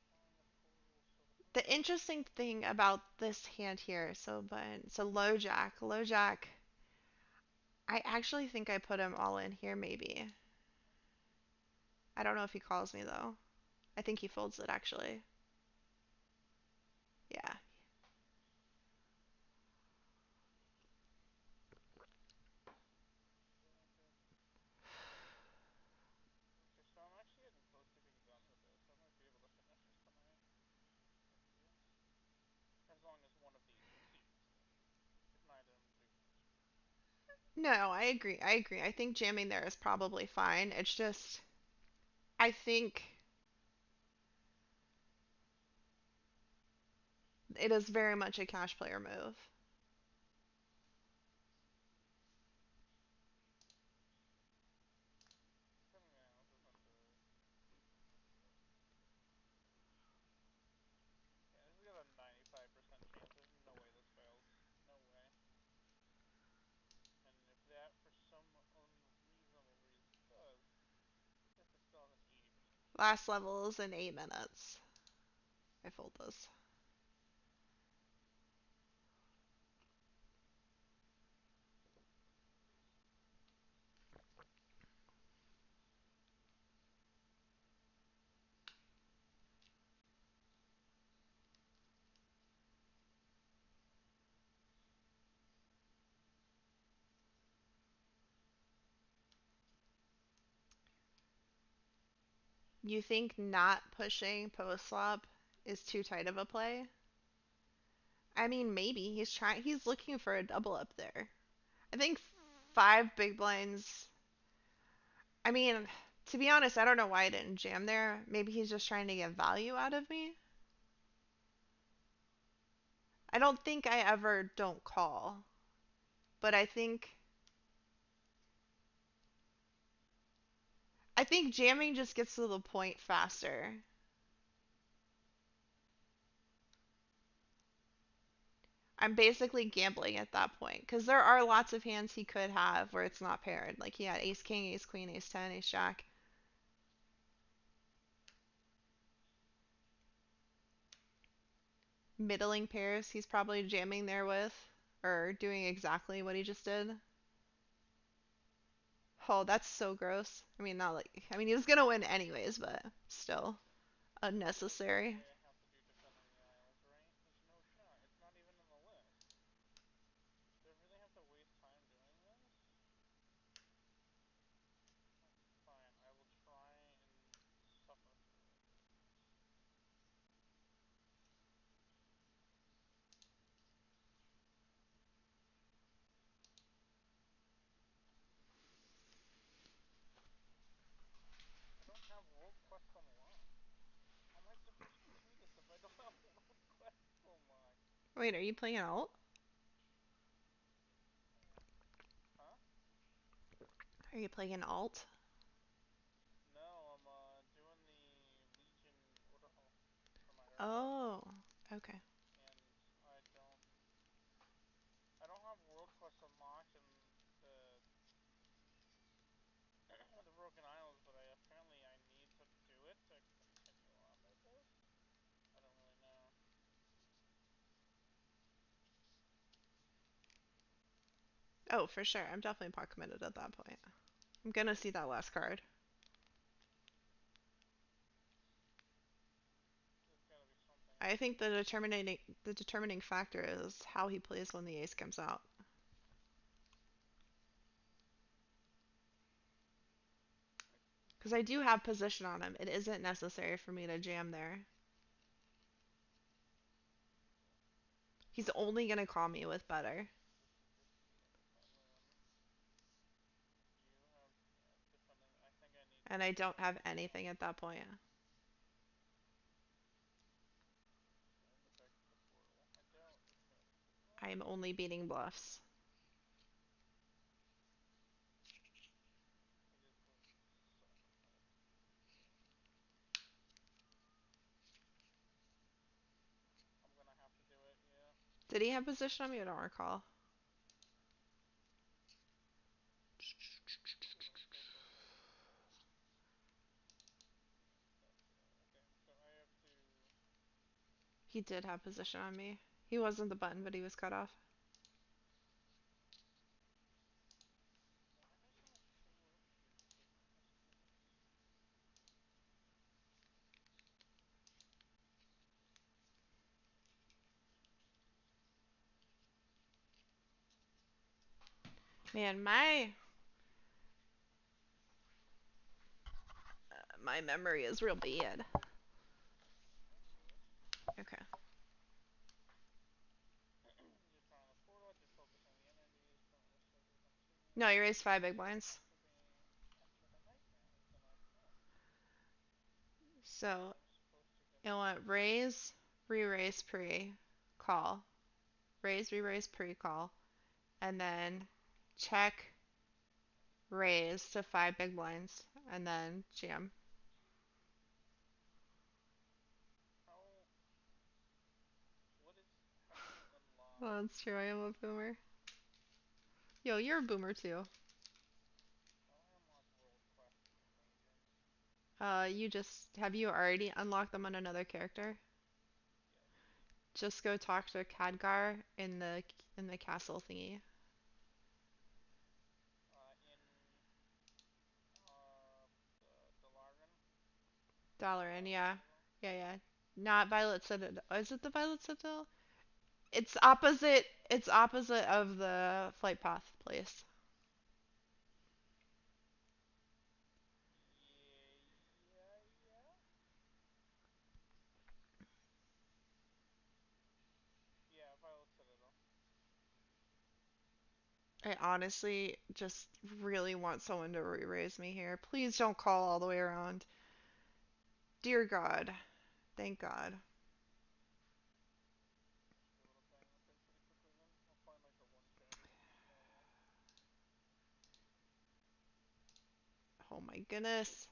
the portal so the the portal is interesting thing about this hand here, so low jack. I actually think I put him all in here maybe. I don't know if he calls me though. I think he folds it actually. Yeah. good. Okay, so I'm actually getting close to being done with this. I might be able to finish this tonight. If yes. As long as one of these succeeds. If neither of them succeeds. No, I agree. I agree. I think jamming there is probably fine. It's just I think it is very much a cash player move. Depending on analysis on the yeah, this has got a 95% chance. There's no way this fails. No way. And if that for some unreasonable reason does, this is still has an 80% chance. Last levels in 8 minutes. I fold this. You think not pushing post flop is too tight of a play? I mean, maybe he's trying. He's looking for a double up there. I think 5 big blinds. I mean, to be honest, I don't know why I didn't jam there. Maybe he's just trying to get value out of me. I don't think I ever don't call, but I think jamming just gets to the point faster. I'm basically gambling at that point because there are lots of hands he could have where it's not paired. Like he had ace king, ace queen, ace 10, ace jack. Middling pairs he's probably jamming there with or doing exactly what he just did. Oh, that's so gross. I mean, not like he was gonna win anyways, but still There's no way unnecessary. I have to do Defending the Isles, right? There's no shot. It's not even in the list. Do I really have to waste time doing this? Fine, I will try and suffer through it. I don't have World Quest unlocked. How am I supposed to do this if I don't have World Quest unlocked? Wait, are you playing an alt? Huh? Are you playing an alt? No, I'm doing the Legion Order Hall for my Urgot, Oh, okay. and I don't have World Quest unlocked and the the Broken Isles, but I need to do it to continue on with this. I don't really know. Oh, for sure. I'm definitely pot committed at that point. I'm gonna see that last card. There's got to be something I I can think do. the determining factor is how he plays when the ace comes out. Because I do have position on him. It isn't necessary for me to jam there. He's only gonna call me with better. This is the end if I win. You have, yeah, defending. I think I need And to I don't defend have the anything isles. at that point. I need to go back to the portal. I don't. Okay. Well, I'm only beating bluffs. it is going to suck if I have to do this again. I'm gonna have to do it. Yeah. Did he have position on me? I don't recall. Didn't say position. That's okay. So I have to. He did have position on me. He wasn't the button, but he was cut off. Why doesn't it show up here for Christmas? Man, my memory is real bad. That's good. Okay. Just trying the portal, just focusing the energies, currently scheduled to continue. No, you raised 5 big blinds. To be bit of a nightmare with the night club. So I'm supposed to get it went this. raise, re-raise, pre-call. Raise, re-raise, pre-call. And then check, raise to 5 big blinds. And then jam. How, what is, how do you unlock, Oh, that's true. I am a boomer. Yo, you're a boomer too. how do I unlock World Quest and Legion? Have you already unlocked them on another character? Yes. Just go talk to Khadgar in the castle thingy. In, the Delargan, Dalaran, Violet yeah. Citadel. Yeah, yeah. Not Violet Citadel. Is it the Violet Citadel? It's opposite of the flight path place. Yeah, yeah, yeah. Yeah, Violet Citadel. I honestly just really want someone to re-raise me here. Please don't call all the way around. Dear God. Thank God. Just give it a bang the pin pretty quickly then. I'll find like a one chatter to beat that up. Oh my goodness.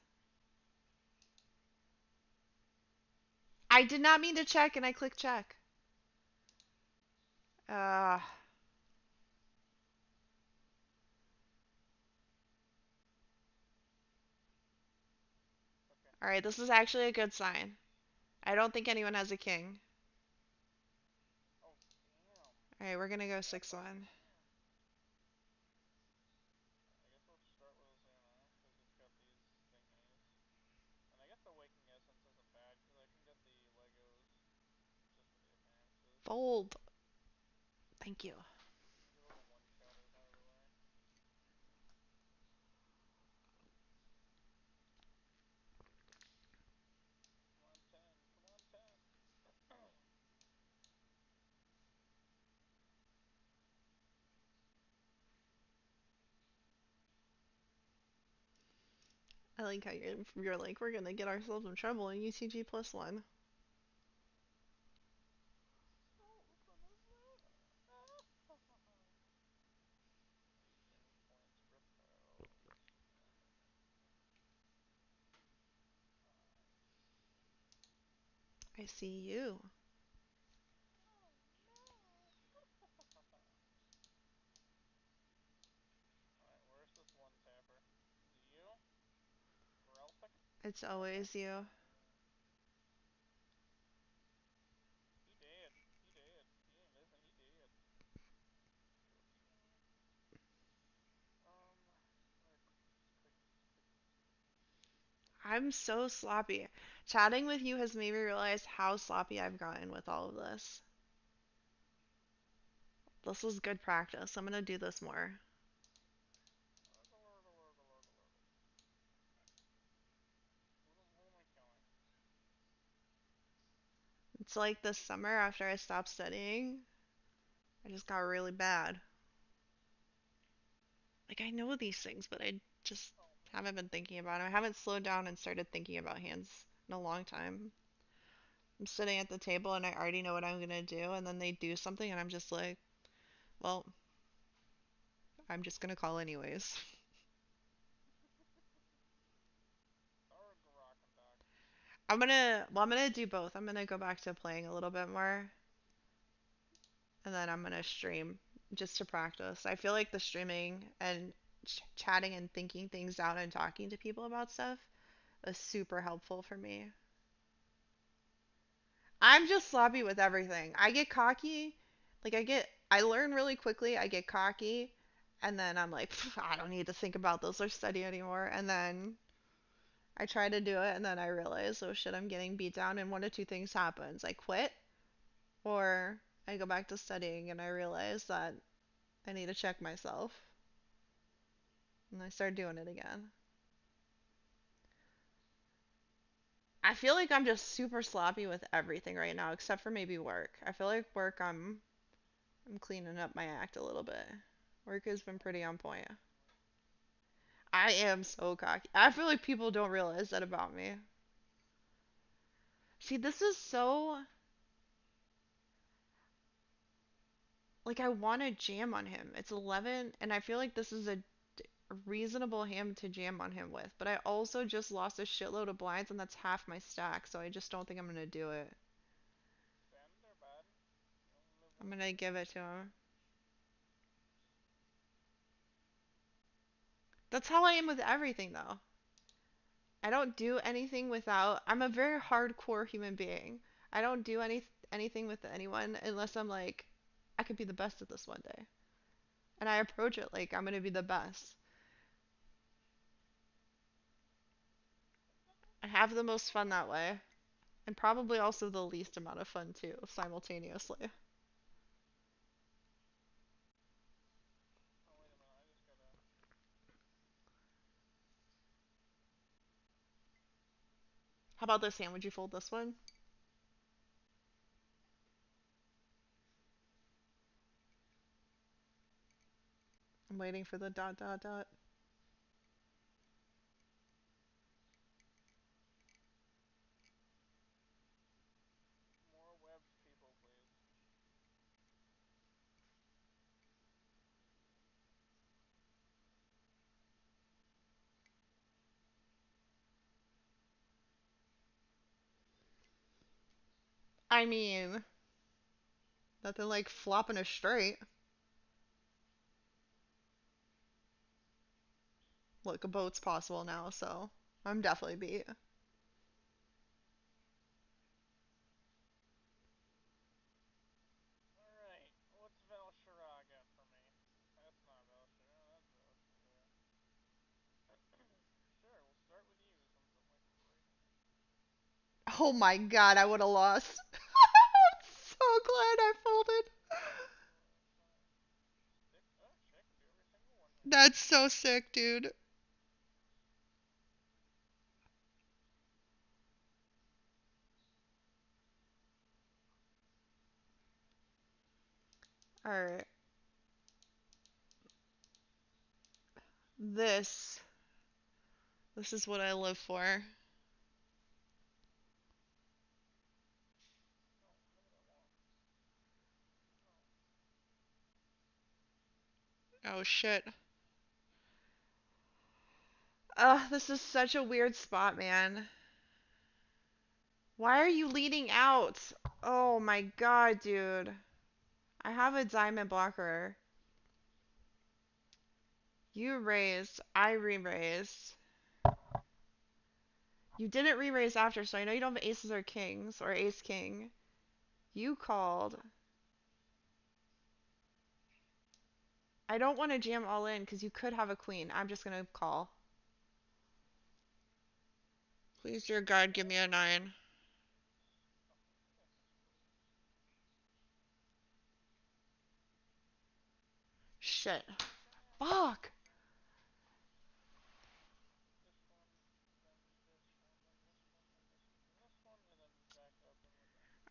I did not mean to check and I clicked check. Uh, Okay. Alright, this is actually a good sign. I don't think anyone has a king. Oh damn. Alright, we're gonna go That's 6-1. damn. I guess we'll start with a 0-9 because it's got these thingies. And I guess the Waking Essence isn't bad because I can get the Legos just for the appearances. Fold. Thank you. Give him a one chatter by the way. Come on 10. Come on 10. I like how you're like, we're gonna get ourselves in trouble in UTG +1. Raising points repels. I see you. Oh no! Alright, where's this one tapper? Is it you? Pharrell second? It's Okay. always you. He did. He did. He ain't missing. He did. 14. Quickies. I'm so sloppy. Chatting with you has made me realize how sloppy I've gotten with all of this. This is good practice. I'm gonna do this more. Alert, alert, alert, alert, alert. Who am I killing? It's like this summer after I stopped studying, I just got really bad. Like I know these things, but I just Oh haven't man. been thinking about them. I haven't slowed down and started thinking about hands in a long time. I'm sitting at the table and I already know what I'm gonna do, and then they do something, and I'm just like, well, I'm just gonna call anyways. Arg rock and dock. I'm gonna do both. I'm gonna go back to playing a little bit more, and then I'm gonna stream just to practice. I feel like the streaming and chatting and thinking things out and talking to people about stuff is super helpful for me. I'm just sloppy with everything. I get cocky, I learn really quickly. I get cocky, and then I'm like, I don't need to think about this or study anymore. And then I try to do it, and then I realize, oh shit, I'm getting beat down, and one of two things happens: I quit, or I go back to studying, and I realize that I need to check myself, and I start doing it again. I feel like I'm just super sloppy with everything right now, except for maybe work. I feel like work, I'm cleaning up my act a little bit. Work has been I'm pretty on super point. cocky. I am so cocky. I feel like people don't realize that about me. See, this is so like I want to jam on him. It's 11, and I feel like this is a reasonable hand to jam on him with. But I also just lost a shitload of blinds, and that's half my stack, so I just don't think I'm gonna do it. Bend or bad? You only live I'm once. gonna give it to him. That's how I am with everything, though. I don't do anything without. I'm a very hardcore human being. I don't do anything with anyone unless I'm like, I could be the best at this one day. And I approach it like I'm gonna be the best. I have the most fun that way. And probably also the least amount of fun too, simultaneously. Oh wait a minute, I just gotta. How about this hand? Would you fold this one? I'm waiting for the dot dot dot. More webs, people, please. I mean, nothing like flopping a straight. Look, a boat's possible now, so I'm definitely beat. Alright, what's Valshara got for me? That's not Valshara, that's Valshara. Sure, we'll start with you since I'm like right here. Oh my god, I would have lost. I'm so glad I folded. Fine. Stick. Oh, shit, I can do every single one here. That's so sick, dude. Alright. This. This is what I live for. No, what did I want? No. Oh shit. Ugh, this is such a weird spot, man. Why are you leading out? Oh my god, dude. I have a diamond blocker. You raised. I re-raised. You didn't re-raise after, so I know you don't have aces or kings or ace king. You called. I don't want to jam all in because you could have a queen. I'm just gonna call. Please, dear God, give me a nine. Oh, goodness, please. Shit. Damn it. Fuck. This one, then this one, then this one, then this one, then this one, and then back up and we're done.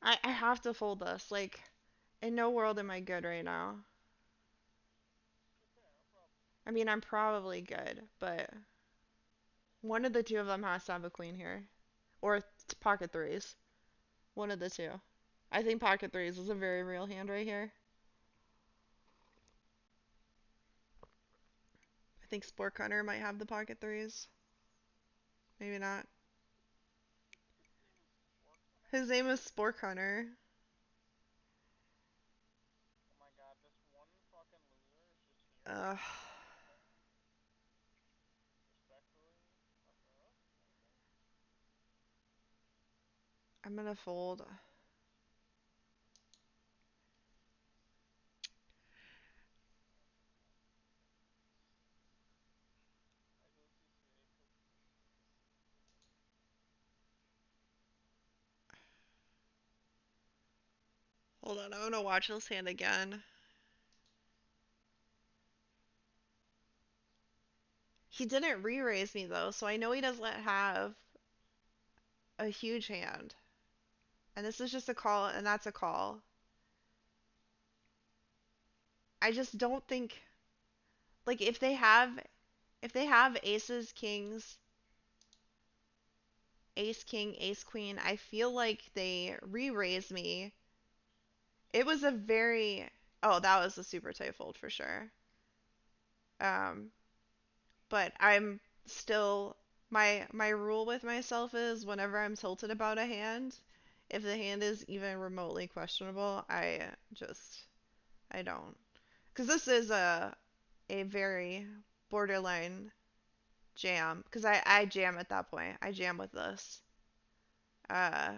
I have to fold this. Like, in no world am I good right now. Okay, no problem. I mean, I'm probably good, but one of the two of them has to have a queen here. Or pocket threes. One of the two. I think pocket threes is a very real hand right here. I think Sport Hunter might have the pocket threes. Maybe not. His name is Spork Hunter? His name is Sport Hunter. Oh my god, this one fucking loser is just here. Ugh. Okay. Respectfully, fuck off. Okay. I'm gonna fold. I go CCA because Hold on, I'm gonna watch this hand again. He didn't re-raise me though, so I know he doesn't have a huge hand. And this is just a call, and that's a call. I just don't think like if they have aces, kings, ace king, ace queen, I feel like they re-raise me. It was a very oh, that was a super tight fold for sure. Um, but I'm still my rule with myself is whenever I'm tilted about a hand, if the hand is even remotely questionable, I don't. Because this is a very borderline jam. Because I jam at that point. I jam with this. Uh,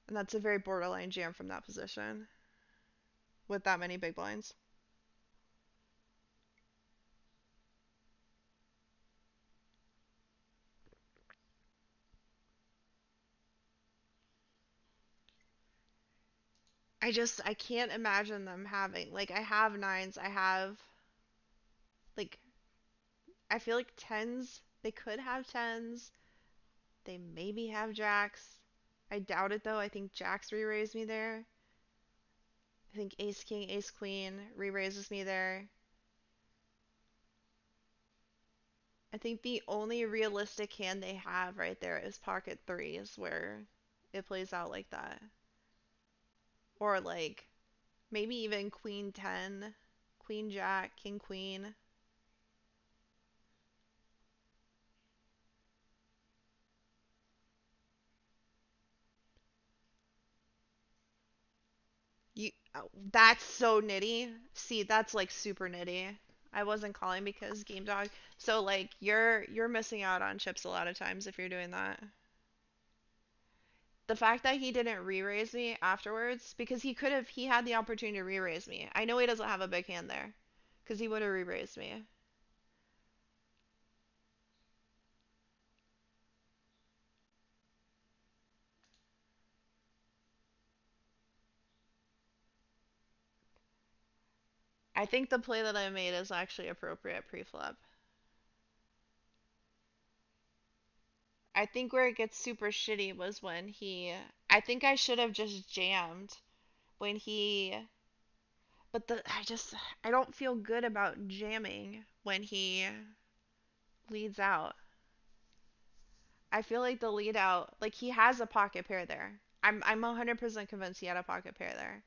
and that's a very borderline jam from that position with that many big blinds. I can't imagine them having like I have nines, I have like I feel like tens. They could have tens. They maybe have jacks. I doubt it though. I think jacks re-raise me there. I think ace king, ace queen re-raises me there. I think the only realistic hand they have right there is pocket threes, where it plays out like that. Or like maybe even queen 10, queen jack, king queen. You that's so nitty. See, that's like super nitty. I wasn't calling because game dog. So like you're missing out on chips a lot of times if you're doing that. The fact that he didn't re-raise me afterwards, because he had the opportunity to re-raise me. I know he doesn't have a big hand there because he would have re-raised me. I think the play that I made is actually appropriate pre-flop. I think where it gets super shitty was when I think I should have just jammed when but I don't feel good about jamming when he leads out. I feel like the lead out, like he has a pocket pair there. I'm 100% convinced he had a pocket pair there.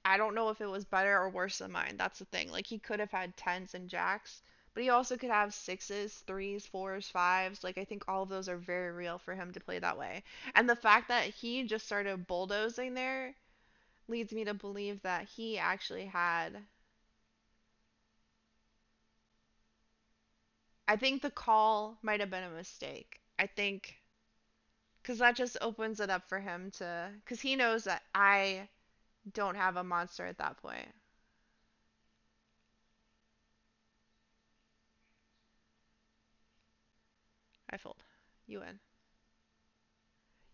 I don't know if it was better or worse than mine. That's the thing. Like he could have had tens and jacks, but he also could have sixes, threes, fours, fives. Like I think all of those are very real for him to play that way. And the fact that he just started bulldozing there leads me to believe that he actually had. I think the call might have been a mistake. I think because that just opens it up for him to, because he knows that I don't have a monster at that point. I fold. You win.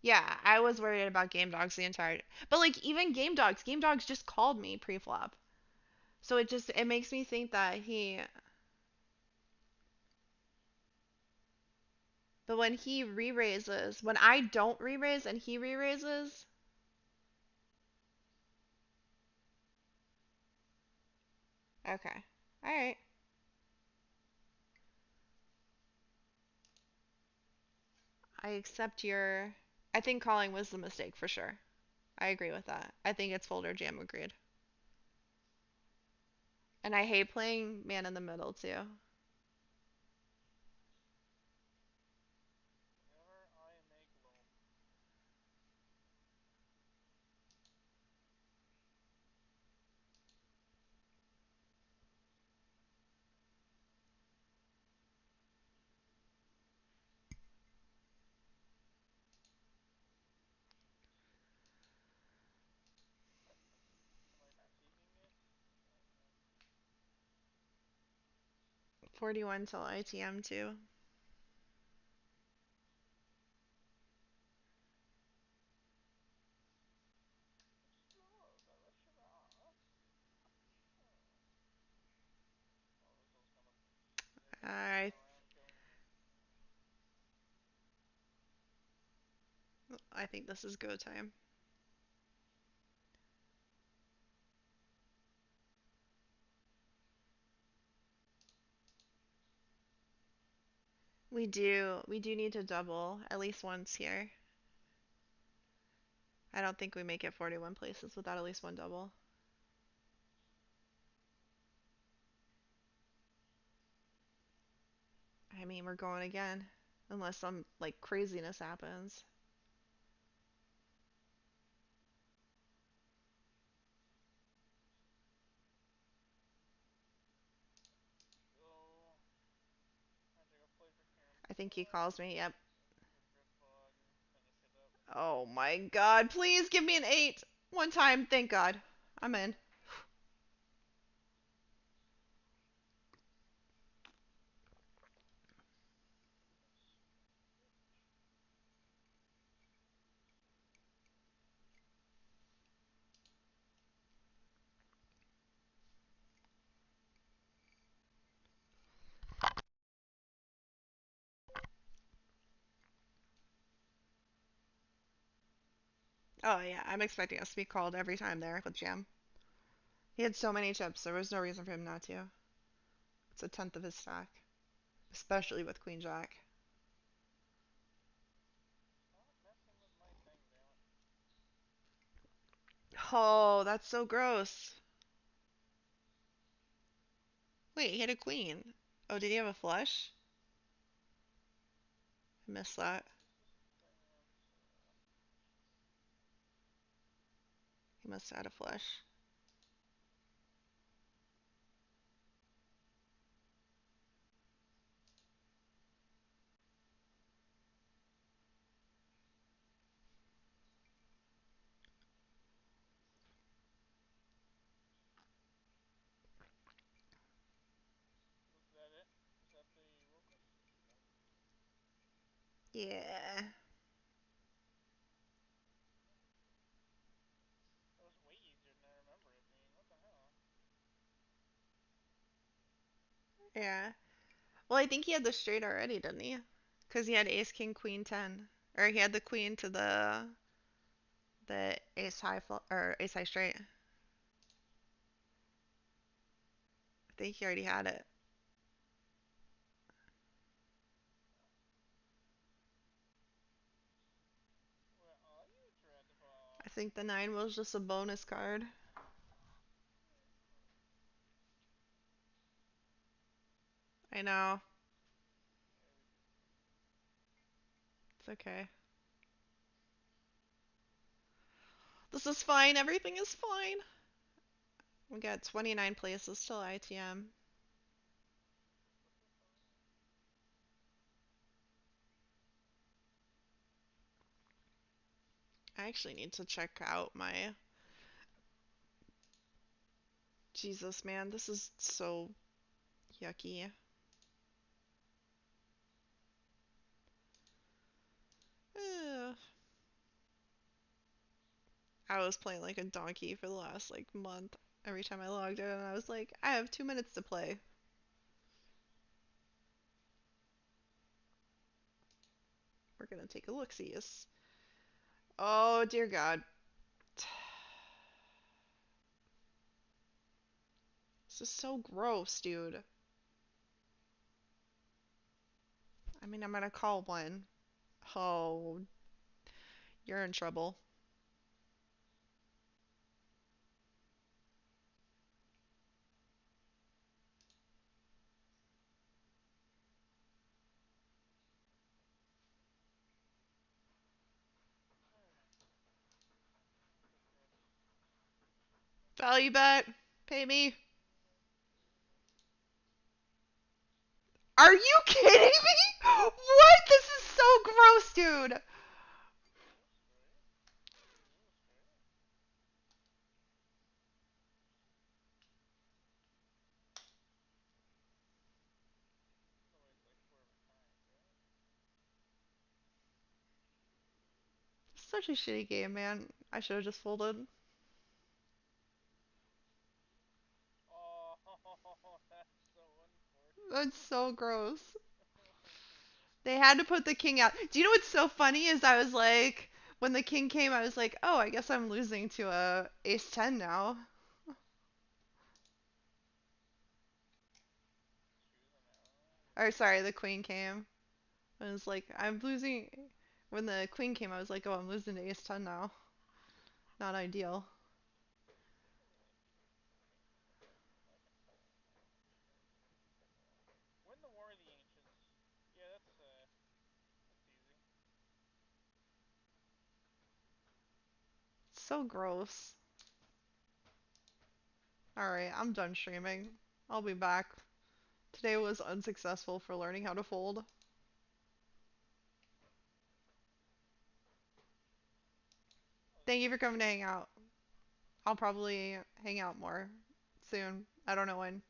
Yeah, I was worried about Game Dogs the entire. But like even Game Dogs just called me pre-flop. So it makes me think that he. But when he re-raises, when I don't re-raise and he re-raises, okay, all right, I accept your. I think calling was the mistake for sure. I agree with that. I think it's folder jam agreed. And I hate playing man in the middle too. Whenever I make loom, 41 till ITM too. I I think this is go time. We do need to double at least once here. I don't think we make it 41 places without at least one double. I mean, we're going again. Unless some like craziness happens. so I take a play for Karen's I think he play. calls me. Yep. Good bug, finish it up. Oh my god. Please give me an 8. One time. Thank god. I'm in. Oh yeah. I'm expecting us to be called every time there with Jam. He had so many chips. There was no reason for him not to. It's a tenth of his stack. especially with Queen Jack. Stop messing with my thing, damn it. Oh, that's so gross. Wait, he had a queen. Oh, did he have a flush? I missed that. This is the thing I'm. He must have had a flush. Was that it? Was that the roll question? Yeah. That was way easier than I remember it being. What the hell? Yeah. Well, I think he had the straight already, didn't he? Because he had ace, king, queen, 10. Or he had the queen to the ace high or ace high straight. I think he already had it. Where are you, I Dreadball? think the 9 was just a bonus card. I know. It's okay. This is fine. Everything is fine. We got 29 places till ITM. I actually need to check out my. Jesus, man, this is so yucky. Ugh. I was playing like a donkey for the last like month. Every time I logged in, I was like, I have 2 minutes to play. We're gonna take a look see. Oh dear God. This is so gross, dude. I mean, I'm gonna call one. Oh, you're in trouble. Value bet. Pay me. Are you kidding me? What? This is so gross, dude. Is it straight? Is it straight? Otherwise, like forever times, right? Such a shitty game, man. I should have just folded. Oh, that's so unfortunate. That's so gross. Oh, They had to put the king out. Do you know what's so funny is I was like, when the king came, I was like, oh, I guess I'm losing to a ace 10 now. choose an ally? Or Really? sorry, the queen came. I was like, I'm losing. When the queen came, I was like, oh, I'm losing to ace 10 now. Not ideal. Win the War of the Ancients. Yeah, that's easy. So gross. Alright, I'm done streaming. I'll be back. Today was unsuccessful for learning how to fold. Oh, Thank you for thank you. coming to hang out. I'll probably hang out more soon. I don't know when.